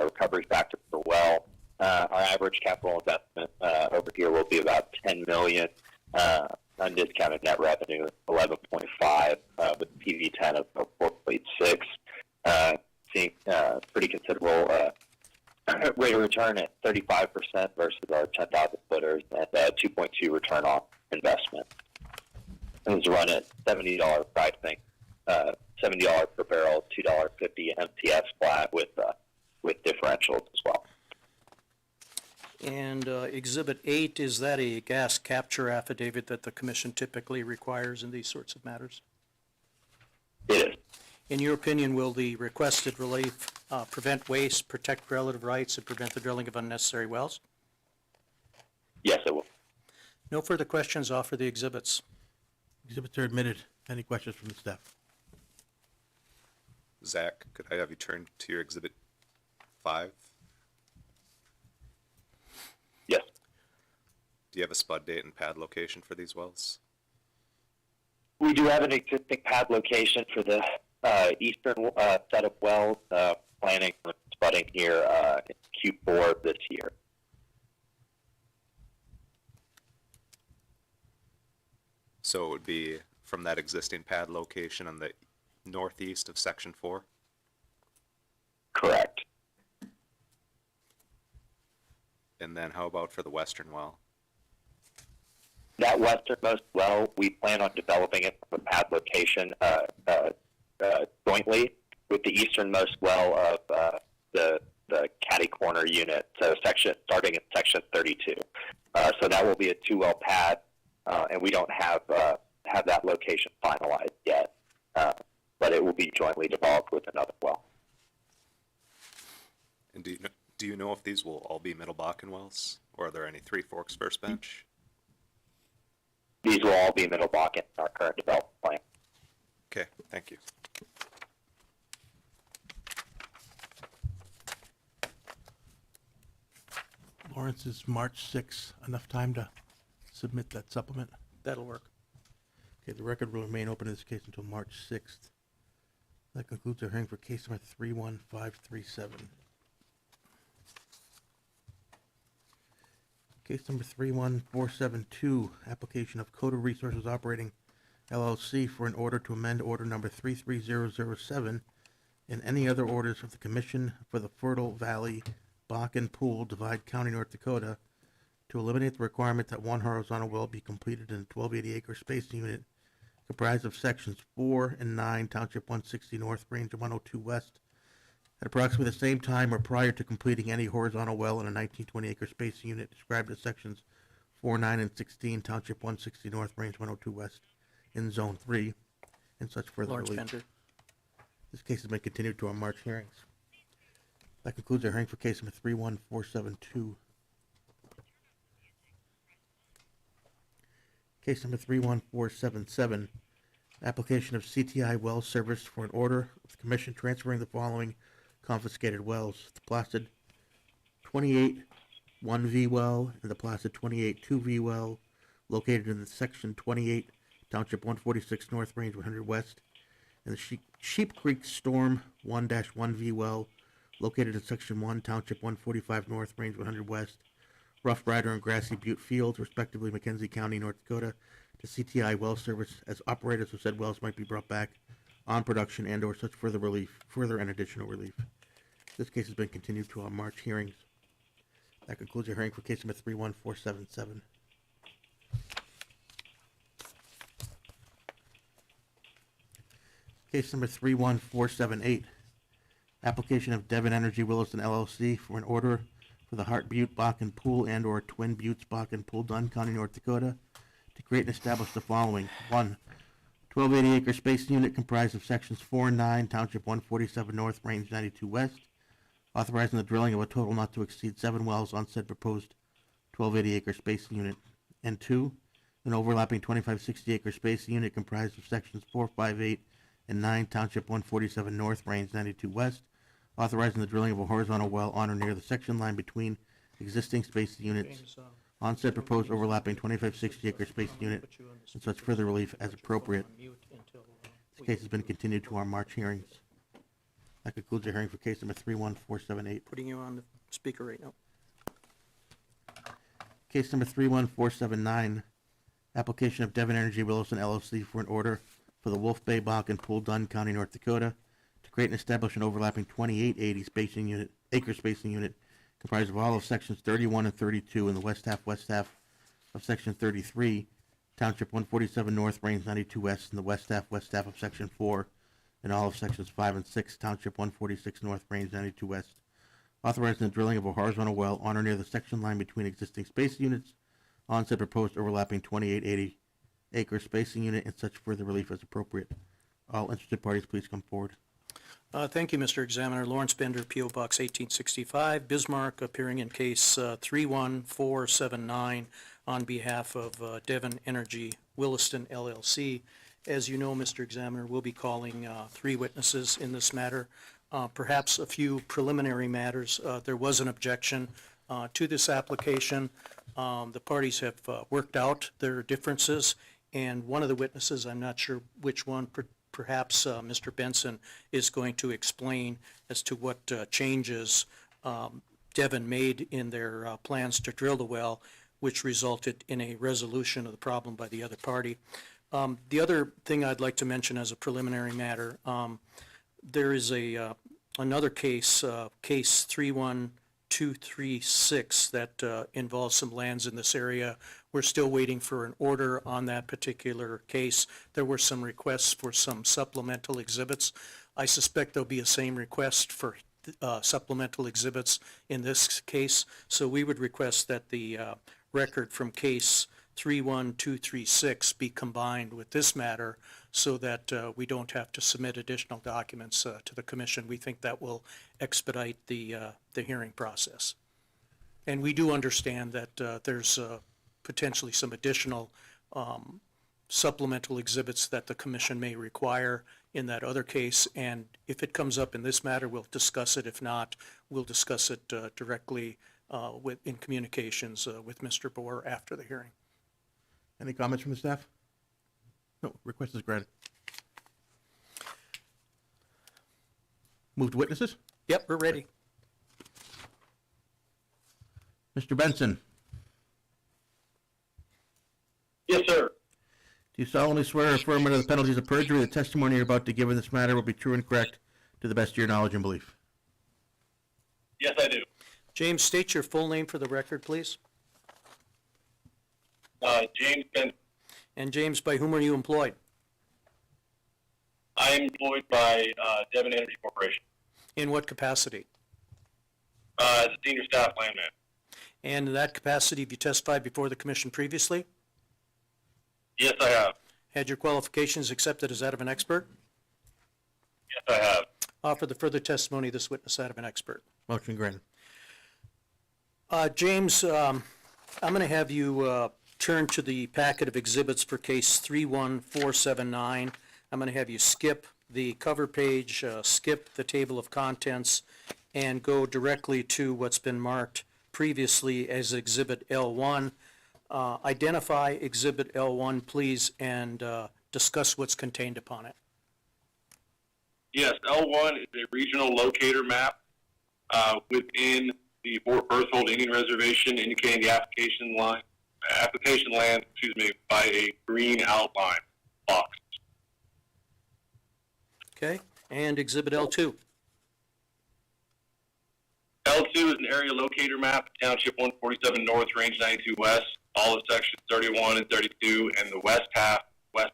recovery factor per well. Our average capital investment over here will be about $10 million. Undiscounted net revenue 11.5 with PV10 of 4.6. Seeing pretty considerable rate of return at 35% versus our 10,000 footers and 2.2 return on investment. It was run at $70 pricing, $70 per barrel, $2.50 MTS flat with differentials as well. And Exhibit 8, is that a gas capture affidavit that the commission typically requires in these sorts of matters? It is. In your opinion, will the requested relief prevent waste, protect relative rights, and prevent the drilling of unnecessary wells? Yes, it will. No further questions. Offer the exhibits. Exhibits are admitted. Any questions from the staff? Zach, could I have you turn to your Exhibit 5? Yes. Do you have a spud date and pad location for these wells? We do have an existing pad location for the eastern set of wells, planning on spudding here in Q4 this year. So it would be from that existing pad location on the northeast of Section 4? Correct. And then how about for the western well? That westernmost well, we plan on developing it from a pad location jointly with the easternmost well of the Caddy Corner unit, so starting in section 32. So that will be a 2-well pad, and we don't have that location finalized yet, but it will be jointly developed with another well. And do you know if these will all be Middle Bakken wells, or are there any Three Forks First Bench? These will all be Middle Bakken in our current development plan. Okay, thank you. Lawrence, is March 6th enough time to submit that supplement? That'll work. Okay, the record will remain open in this case until March 6th. That concludes our hearing for case number 31537. Case number 31472, application of Coda Resources Operating LLC for an order to amend order number 33007 and any other orders of the Commission for the Fertile Valley Bakken Pool, Divide County, North Dakota, to eliminate the requirement that one horizontal well be completed in a 1280-acre spacing unit comprised of sections 4 and 9, Township 160 North, Range 102 West, at approximately the same time or prior to completing any horizontal well in a 1920-acre spacing unit described as sections 4, 9, and 16, Township 160 North, Range 102 West, in Zone 3, and such further Lawrence relief. Pender. This case has been continued to our March hearings. That concludes our hearing for case number 31472. Case number 31477, application of CTI Well Service for an order of the Commission transferring the following confiscated wells: the Placid 28 1V well and the Placid 28 2V well, located in the section 28, Township 146 North, Range 100 West, and the Sheep Creek Storm 1-1V well, located in section 1, Township 145 North, Range 100 West, Rough Rider and Grassy Butte Fields, respectively, McKenzie County, North Dakota, to CTI Well Service, as operators of said wells might be brought back on production and/or such further and additional relief. This case has been continued to our March hearings. That concludes our hearing for case number 31477. Case number 31478, application of Devon Energy Williston LLC for an order for the Hart Butte Bakken Pool and/or Twin Buttes Bakken Pool, Dunn County, North Dakota, to create and establish the following: 1, 1280-acre spacing unit comprised of sections 4 and 9, Township 147 North, Range 92 West, authorizing the drilling of a total not to exceed 7 wells on said proposed 1280-acre spacing unit; and 2, an overlapping 2560-acre spacing unit comprised of sections 4, 5, 8, and 9, Township 147 North, Range 92 West, authorizing the drilling of a horizontal well on or near the section line between existing spacing units James, on said proposed overlapping 2560 acre space unit and such further relief as appropriate. This case has been continued to our March hearings. That concludes the hearing for case number 31478. Putting you on the speaker right now. Case number 31479, application of Devon Energy Williston LLC for an order for the Wolf Bay Bakken Pool, Dunn County, North Dakota, to create and establish an overlapping 2880 acre spacing unit comprised of all of sections 31 and 32 in the west half of section 33, Township 147 North, Range 92 West, in the west half of section 4, and all of sections 5 and 6, Township 146 North, Range 92 West, authorizing the drilling of a horizontal well on or near the section line between existing space units on said proposed overlapping 2880 acre spacing unit and such further relief as appropriate. All interested parties, please come forward. Thank you, Mr. Examiner. Lawrence Bender, P.O. Box 1865, Bismarck, appearing in case 31479 on behalf of Devon Energy Williston LLC. As you know, Mr. Examiner, we'll be calling 3 witnesses in this matter. Perhaps a few preliminary matters. There was an objection to this application. The parties have worked out their differences, and one of the witnesses, I'm not sure which one, perhaps Mr. Benson is going to explain as to what changes Devon made in their plans to drill the well, which resulted in a resolution of the problem by the other party. The other thing I'd like to mention as a preliminary matter, there is another case, case 31236, that involves some lands in this area. We're still waiting for an order on that particular case. There were some requests for some supplemental exhibits. I suspect there'll be a same request for supplemental exhibits in this case. So we would request that the record from case 31236 be combined with this matter so that we don't have to submit additional documents to the commission. We think that will expedite the hearing process. And we do understand that there's potentially some additional supplemental exhibits that the commission may require in that other case. And if it comes up in this matter, we'll discuss it. If not, we'll discuss it directly in communications with Mr. Boer after the hearing. Any comments from the staff? No, request is granted. Move to witnesses? Yep, we're ready. Mr. Benson, Yes, sir. do you solemnly swear or affirm under the penalties of perjury the testimony you're about to give in this matter will be true and correct to the best of your knowledge and belief? Yes, I do. James, state your full name for the record, please. James Benson. And James, by whom are you employed? I am employed by Devon Energy Corporation In what capacity? as a senior staff landman. And in that capacity, have you testified before the commission previously? Yes, I have. Had your qualifications accepted as that of an expert? Yes, I have. Offer the further testimony of this witness that of an expert. Motion granted. James, I'm going to have you turn to the packet of exhibits for case 31479. I'm going to have you skip the cover page, skip the table of contents, and go directly to what's been marked previously as Exhibit L1. Identify Exhibit L1, please, and discuss what's contained upon it. Yes, L1 is a regional locator map within the Fort Berthold Indian Reservation, indicating the application land, by a green outline box. Okay, and Exhibit L2. L2 is an area locator map, Township 147 North, Range 92 West, all of Sections 31 and 32, and the west half of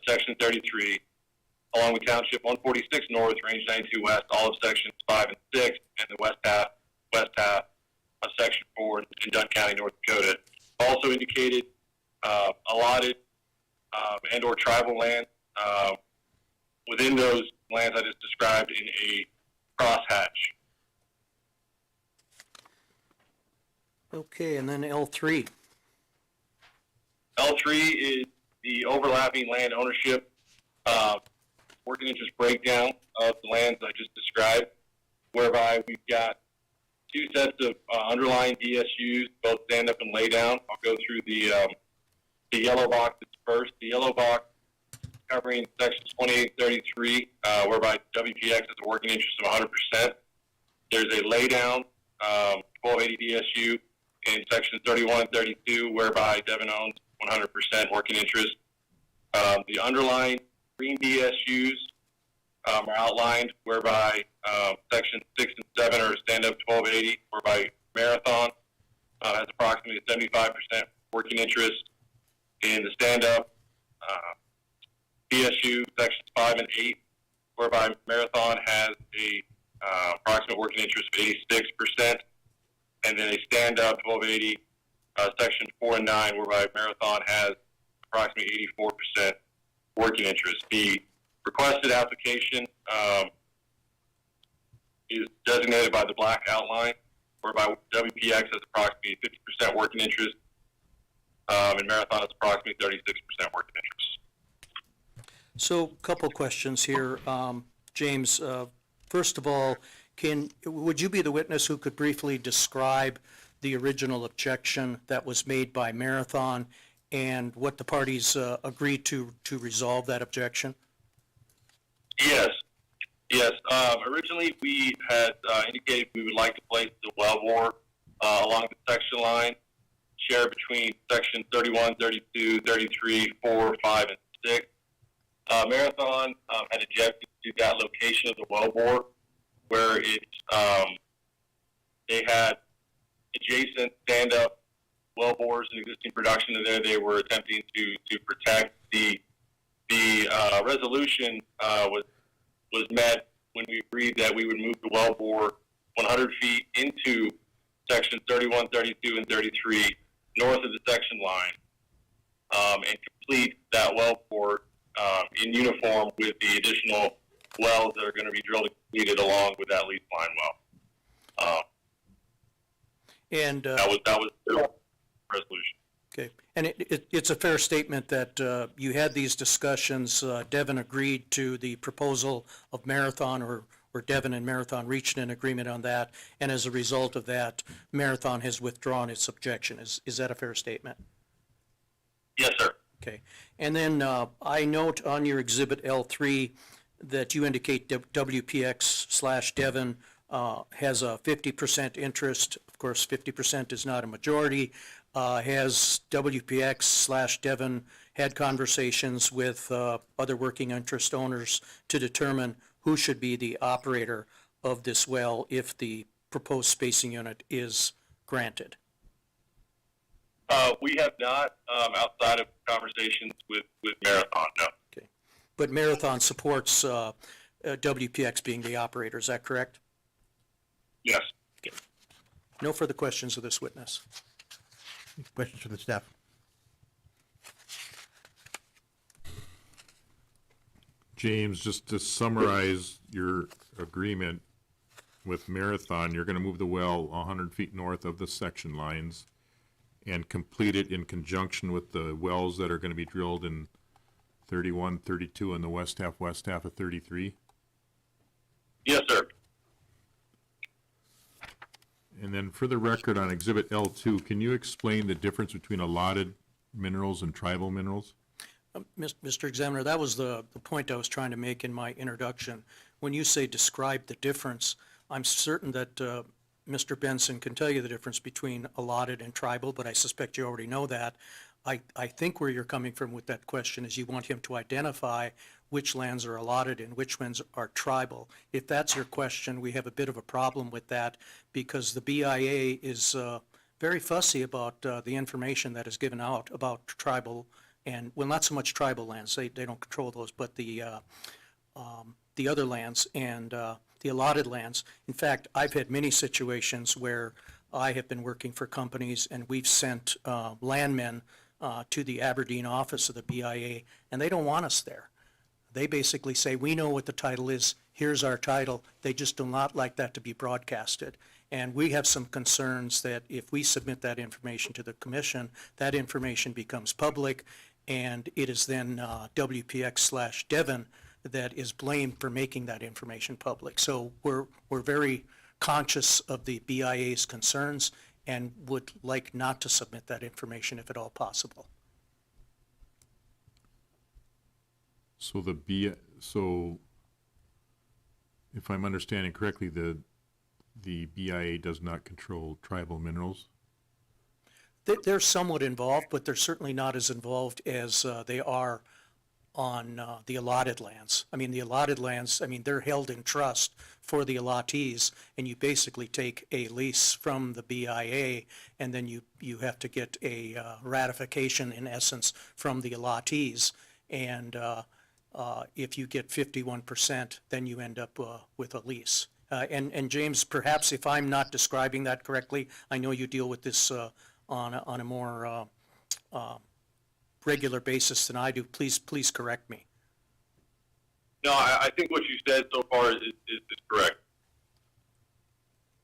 Section 33, along with Township 146 North, Range 92 West, all of Sections 5 and 6, and the west half of Section 4 in Dunn County, North Dakota. Also indicated allotted and or tribal land within those lands I just described in a crosshatch. Okay, and then L3. L3 is the overlapping land ownership working interest breakdown of the lands I just described, whereby we've got two sets of underlying DSUs, both stand up and lay down. I'll go through the yellow boxes first. The yellow box covering sections 2833, whereby WPX has a working interest of 100%. There's a lay down 1280 DSU in sections 31 and 32, whereby Devon owns 100% working interest. The underlying green DSUs are outlined, whereby sections 6 and 7 are stand-up 1280, whereby Marathon has approximately 75% working interest. In the stand-up DSU sections 5 and 8, whereby Marathon has a approximate working interest of 86%, and then a stand-up 1280 section 4 and 9, whereby Marathon has approximately 84% working interest. The requested application is designated by the black outline, whereby WPX has approximately 50% working interest, and Marathon has approximately 36% working interest. So, a couple questions here. James, first of all, would you be the witness who could briefly describe the original objection that was made by Marathon and what the parties agreed to resolve that objection? Yes. Originally, we had indicated we would like to place the wellbore along the section line, shared between section 31, 32, 33, 4, 5, and 6. Marathon had objected to that location of the wellbore, where they had adjacent stand-up wellbores in existing production, and there they were attempting to protect. The resolution was met when we agreed that we would move the wellbore 100 feet into section 31, 32, and 33 north of the section line, and complete that wellbore in uniform with the additional wells that are going to be drilled and completed along with that lease line well. And that was the resolution. okay, and it's a fair statement that you had these discussions. Devon agreed to the proposal of Marathon, or Devon and Marathon reached an agreement on that, and as a result of that, Marathon has withdrawn its objection. Is that a fair statement? Yes, sir. Okay, and then I note on your Exhibit L3 that you indicate WPX/Devon has a 50% interest. Of course, 50% is not a majority. Has WPX/Devon had conversations with other working interest owners to determine who should be the operator of this well if the proposed spacing unit is granted? We have not, outside of conversations with Marathon, no. Okay, but Marathon supports WPX being the operator, is that correct? Yes. No further questions of this witness. Questions from the staff? James, just to summarize your agreement with Marathon, you're gonna move the well 100 feet north of the section lines and complete it in conjunction with the wells that are gonna be drilled in 31, 32, and the west half of 33? Yes, sir. And then for the record on Exhibit L2, can you explain the difference between allotted minerals and tribal minerals? Mr. Examiner, that was the point I was trying to make in my introduction. When you say describe the difference, I'm certain that Mr. Benson can tell you the difference between allotted and tribal, but I suspect you already know that. I think where you're coming from with that question is you want him to identify which lands are allotted and which ones are tribal. If that's your question, we have a bit of a problem with that because the BIA is very fussy about the information that is given out about tribal and, well, not so much tribal lands, they don't control those, but the other lands and the allotted lands. In fact, I've had many situations where I have been working for companies and we've sent landmen to the Aberdeen office of the BIA, and they don't want us there. They basically say, we know what the title is, here's our title. They just do not like that to be broadcasted. And we have some concerns that if we submit that information to the commission, that information becomes public, and it is then WPX/Devon that is blamed for making that information public. So we're very conscious of the BIA's concerns and would like not to submit that information if at all possible. So if I'm understanding correctly, the BIA does not control tribal minerals? They're somewhat involved, but they're certainly not as involved as they are on the allotted lands. I mean, the allotted lands, I mean, they're held in trust for the allottees, and you basically take a lease from the BIA, and then you have to get a ratification, in essence, from the allottees. And if you get 51%, then you end up with a lease. And James, perhaps if I'm not describing that correctly, I know you deal with this on a more regular basis than I do. Please correct me. No, I think what you said so far is correct.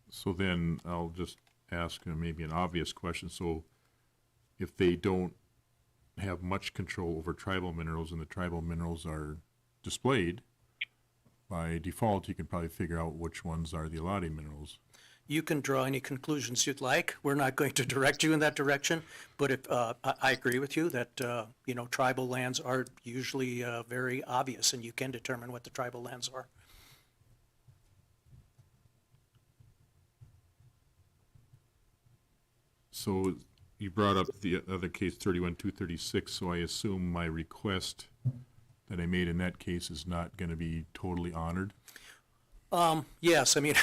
So then I'll just ask maybe an obvious question. So if they don't have much control over tribal minerals and the tribal minerals are displayed, by default, you can probably figure out which ones are the allotted minerals. You can draw any conclusions you'd like. We're not going to direct you in that direction, but if, I agree with you that, tribal lands are usually very obvious, and you can determine what the tribal lands are. So you brought up the other case, 31-236, so I assume my request that I made in that case is not going to be totally honored? Yes, I mean,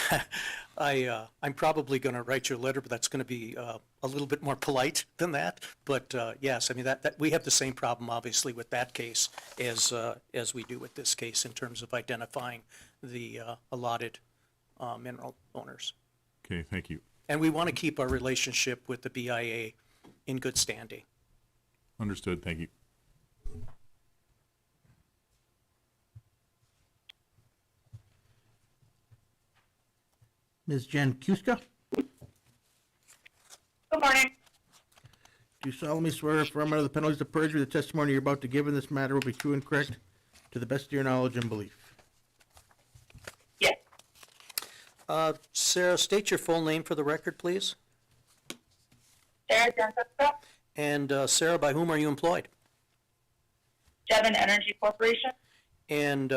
I'm probably going to write you a letter, but that's going to be a little bit more polite than that. But yes, I mean, that we have the same problem, obviously, with that case as we do with this case in terms of identifying the allotted mineral owners. Okay, thank you. And we want to keep our relationship with the BIA in good standing. Understood, thank you. Ms. Jen Kuska, Good morning. do you solemnly swear or affirm under the penalties of perjury the testimony you're about to give in this matter will be true and correct to the best of your knowledge and belief? Yes. Sarah, state your full name for the record, please. Sarah Jessica, And Sarah, by whom are you employed? Devon Energy Corporation. And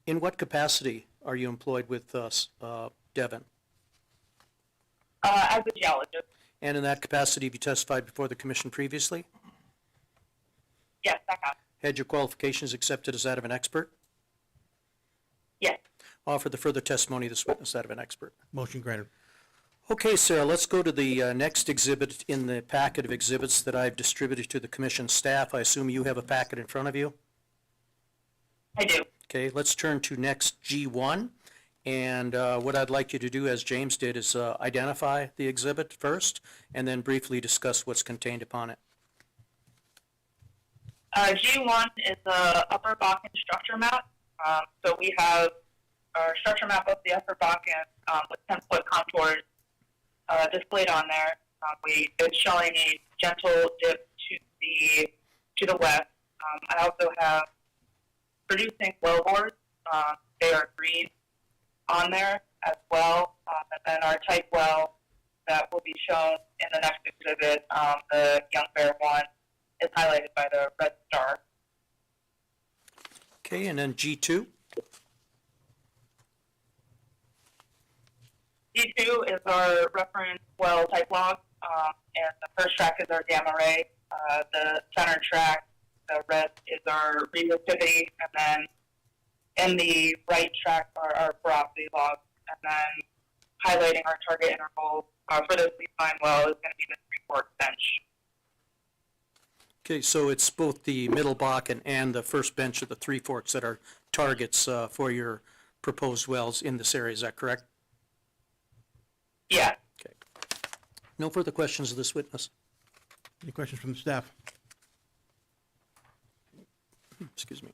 in what capacity are you employed with Devon? As a geologist. And in that capacity, have you testified before the commission previously? Yes, I have. Had your qualifications accepted as that of an expert? Yes. Offer the further testimony of this witness that of an expert. Motion granted. Okay, Sarah, let's go to the next exhibit in the packet of exhibits that I've distributed to the commission staff. I assume you have a packet in front of you? I do. Okay, let's turn to next G1. And what I'd like you to do, as James did, is identify the exhibit first and then briefly discuss what's contained upon it. G1 is the Upper Bakken structure map. So we have our structure map of the Upper Bakken with 10-foot contours displayed on there. It's showing a gentle dip to the west. I also have producing wellbores. They are green on there as well. And then our type well that will be shown in the next exhibit, the Young Bear one, is highlighted by the red star. Okay, and then G2. D2 is our reference well type log, and the first track is our gamma ray. The center track, the red, is our reactivity, and then in the right track are our porosity logs, and then highlighting our target interval for this lead line well is going to be the Three-Forks bench. Okay, so it's both the Middle Bakken and the first bench of the Three Forks that are targets for your proposed wells in this area. Is that correct? Yeah. Okay. No further questions of this witness? Any questions from the staff? Excuse me.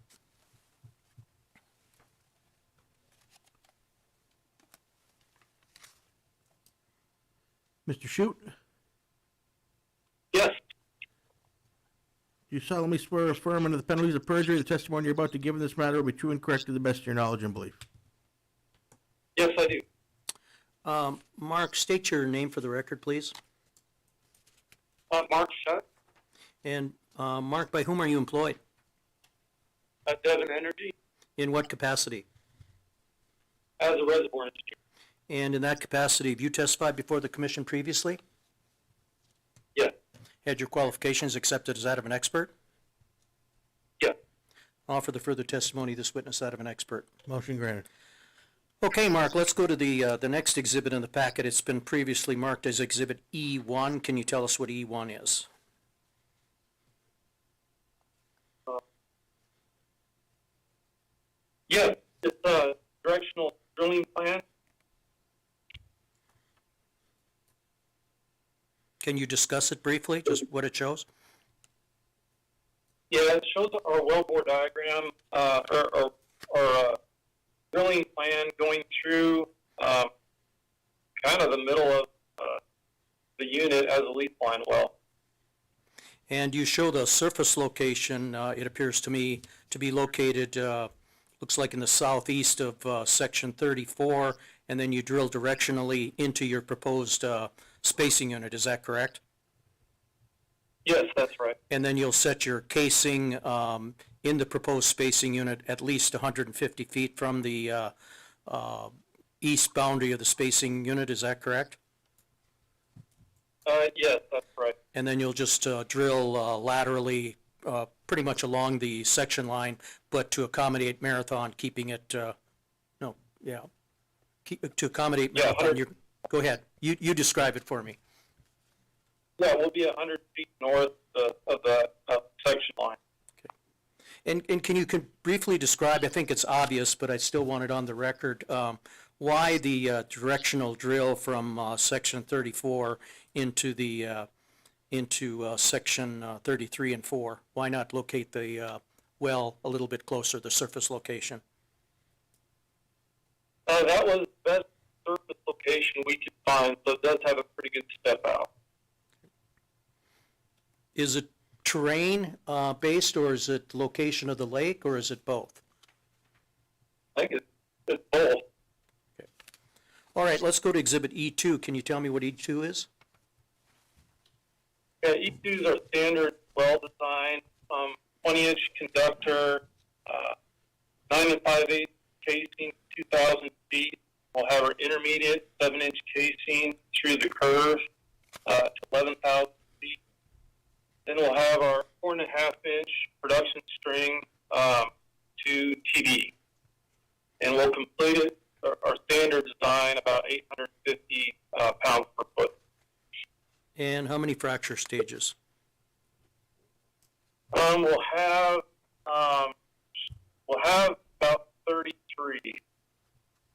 Mr. Shute, Yes. do you solemnly swear or affirm under the penalties of perjury the testimony you're about to give in this matter will be true and correct to the best of your knowledge and belief? Yes, I do. Mark, state your name for the record, please. Mark Shutt, And Mark, by whom are you employed? Devon Energy, In what capacity? as a reservoir engineer. And in that capacity, have you testified before the commission previously? Yes. Had your qualifications accepted as that of an expert? Yes. Offer the further testimony of this witness that of an expert. Motion granted. Okay, Mark, let's go to the next exhibit in the packet. It's been previously marked as Exhibit E1. Can you tell us what E1 is? Yes, it's a directional drilling plan. Can you discuss it briefly, just what it shows? Yeah, it shows our wellbore diagram, or drilling plan going through kind of the middle of the unit as a leaf line well. And you show the surface location, it appears to me, to be located, looks like in the southeast of Section 34, and then you drill directionally into your proposed spacing unit, is that correct? Yes, that's right. And then you'll set your casing in the proposed spacing unit at least 150 feet from the east boundary of the spacing unit, is that correct? Yes, that's right. And then you'll just drill laterally pretty much along the section line, but to accommodate Marathon, keeping it, to accommodate Yeah, Marathon. Go ahead. You describe it for me. Yeah, we'll be 100 feet north of the section line. And can you briefly describe, I think it's obvious, but I still want it on the record, why the directional drill from Section 34 into the Section 33 and 4? Why not locate the well a little bit closer, the surface location? That was the best surface location we could find, so it does have a pretty good step out. Is it terrain based, or is it location of the lake, or is it both? I think it's both. All right, let's go to Exhibit E2. Can you tell me what E2 is? Yeah, E2s are standard well design, 20-inch conductor, 9 5/8 casing, 2,000 feet. We'll have our intermediate 7-inch casing through the curve to 11,000 feet. Then we'll have our 4.5-inch production string to TD. And we'll complete it, our standard design, about 850 pounds per foot. And how many fracture stages? We'll have about 33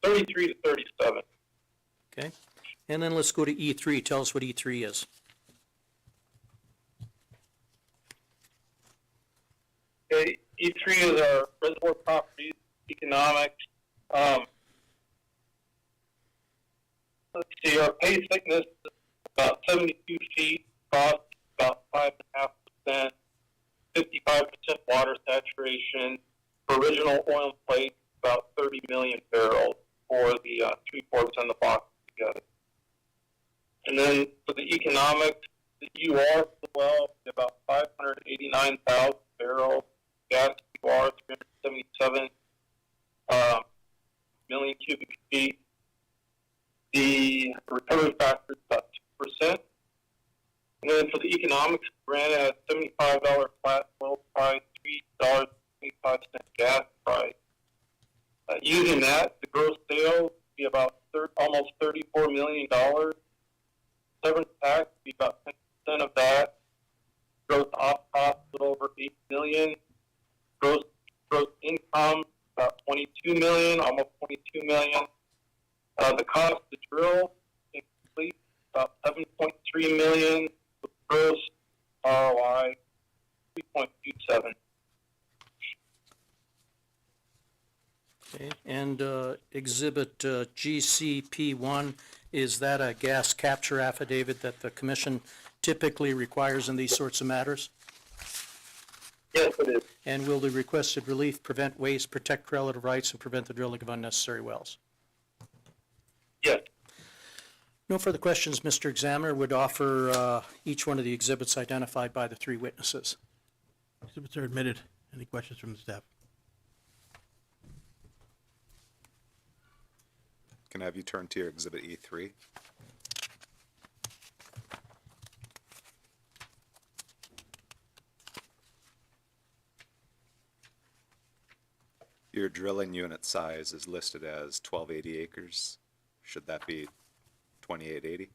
to 37. Okay. And then let's go to E3. Tell us what E3 is. Okay, E3 is our reservoir properties, economics. Let's see, our pay thickness is about 72 feet, cost about 5.5%, 55% water saturation. For original oil plate, about 30 million barrels for the Three Forks and the box together. And then for the economics, the UR for the well is about 589,000 barrels. Gas UR 377 million cubic feet. The recovery factor is about 2%. And then for the economics, granted at $75 flat oil price, $3.25 gas price. Using that, the gross sales would be about almost $34 million. Severance tax would be about 10% of that. Gross op cost a little over $8 million. Gross income about $22 million, almost $22 million. The cost to drill and complete about $7.3 million. With gross ROI 3.27. Okay. And Exhibit GCP1, is that a gas capture affidavit that the commission typically requires in these sorts of matters? Yes, it is. And will the requested relief prevent waste, protect relative rights, and prevent the drilling of unnecessary wells? Yes. No further questions, Mr. Examiner. Would offer each one of the exhibits identified by the three witnesses. Exhibits are admitted. Any questions from the staff? Can I have you turn to your exhibit E3? Your drilling unit size is listed as 1280 acres. Should that be 2880?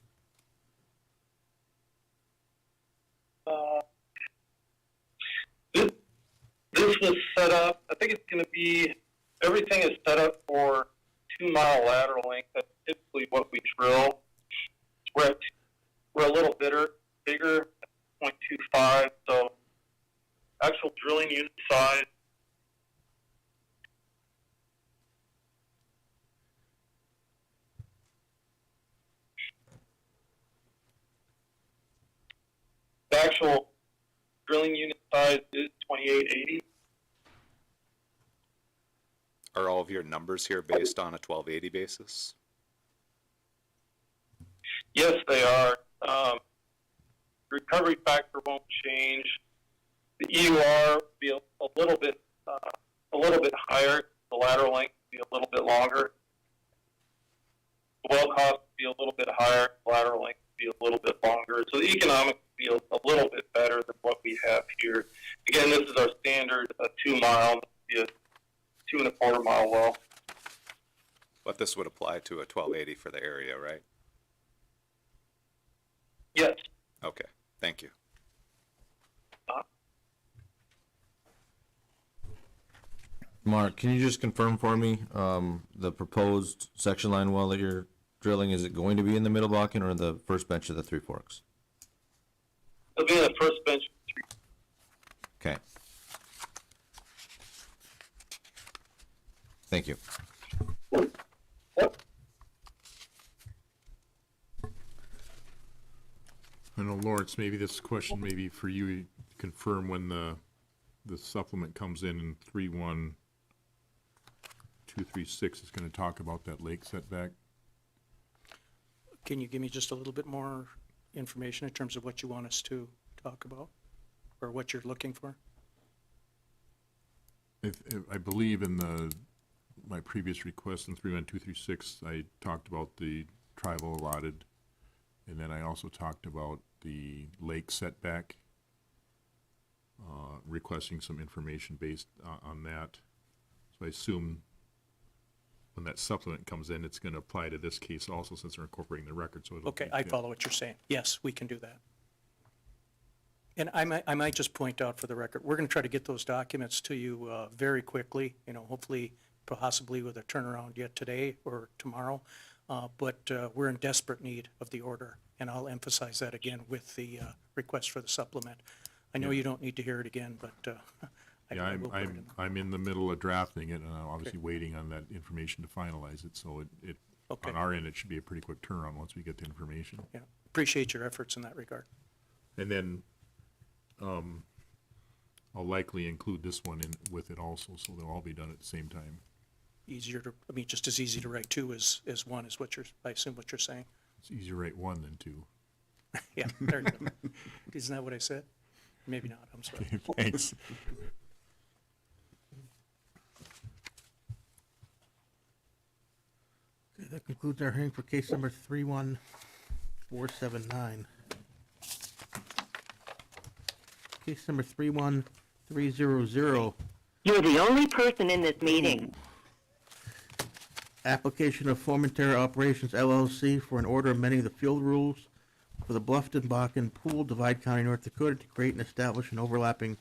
This was set up, I think it's going to be, everything is set up for 2-mile lateral length. That's typically what we drill. We're a little bigger, 0.25, so actual drilling unit size. The actual drilling unit size is 2880. Are all of your numbers here based on a 1280 basis? Yes, they are. Recovery factor won't change. The EUR will be a little bit higher. The lateral length will be a little bit longer. The well cost will be a little bit higher. The lateral length will be a little bit longer. So the economics will be a little bit better than what we have here. Again, this is our standard 2-mile, a 2.25-mile well. But this would apply to a 1280 for the area, right? Yes. Okay, thank you. Mark, can you just confirm for me, the proposed section line well that you're drilling, is it going to be in the middle Bakken or the first bench of the Three Forks? It'll be in the first bench. Okay. Thank you. I know, Lawrence, maybe this question may be for you to confirm when the supplement comes in 31236 is gonna talk about that lake setback. Can you give me just a little bit more information in terms of what you want us to talk about, or what you're looking for? I believe in my previous request in 31236, I talked about the tribal allotted, and then I also talked about the lake setback, requesting some information based on that. So I assume when that supplement comes in, it's going to apply to this case also, since we're incorporating the record, so it'll Okay, be- I follow what you're saying. Yes, we can do that. And I might just point out for the record, we're going to try to get those documents to you very quickly, hopefully, possibly with a turnaround yet today or tomorrow. But we're in desperate need of the order, and I'll emphasize that again with the request for the supplement. I know you don't need to hear it again, but Yeah, I will put it in. I'm in the middle of drafting it, and I'm obviously waiting on that information to finalize it, so it, Okay. on our end, it should be a pretty quick turnaround once we get the information. Yeah, appreciate your efforts in that regard. And then, I'll likely include this one in with it also, so they'll all be done at the same time. Just as easy to write two as one is I assume what you're saying. It's easier to write one than two. Yeah, there you go. Isn't that what I said? Maybe not, I'm sorry. Thanks. Okay, that concludes our hearing for case number 31479. Case number 31300, You're the only person in this meeting. application of Formentera Operations LLC for an order amending the field rules for the Bluffton Bakken Pool, Divide County, North Dakota, to create and establish an overlapping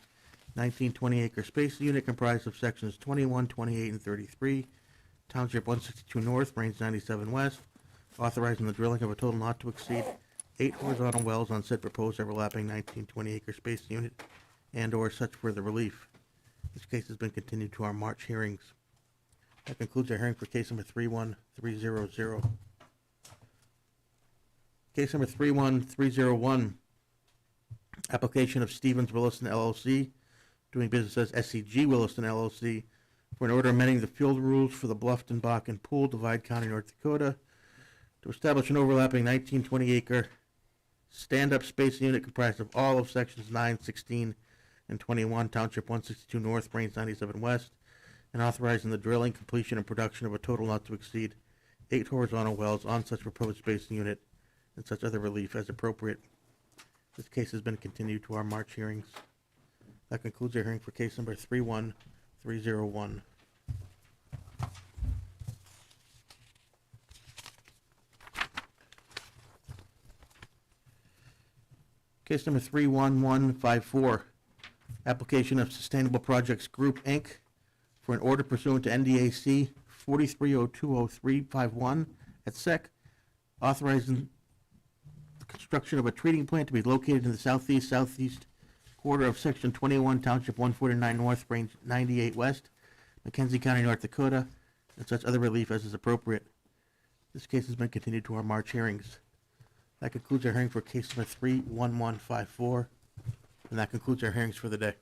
1920 acre space unit comprised of sections 21, 28, and 33, Township 162 North, Range 97 West, authorizing the drilling of a total not to exceed 8 horizontal wells on said proposed overlapping 1920 acre space unit and/or such further relief. This case has been continued to our March hearings. That concludes our hearing for case number 31300. Case number 31301, application of Stevens Williston LLC, doing business as SCG Williston LLC, for an order amending the field rules for the Bluffton Bakken Pool, Divide County, North Dakota, to establish an overlapping 1920 acre stand-up spacing unit comprised of all of sections 9, 16, and 21, Township 162 North, Range 97 West, and authorizing the drilling, completion, and production of a total not to exceed 8 horizontal wells on such proposed spacing unit and such other relief as appropriate. This case has been continued to our March hearings. That concludes our hearing for case number 31301. Case number 31154, application of Sustainable Projects Group, Inc. for an order pursuant to NDAC 43020351 at SEC, authorizing the construction of a treating plant to be located in the southeast quarter of Section 21, Township 149 North, Range 98 West, Mackenzie County, North Dakota, and such other relief as is appropriate. This case has been continued to our March hearings. That concludes our hearing for case number 31154, and that concludes our hearings for the day.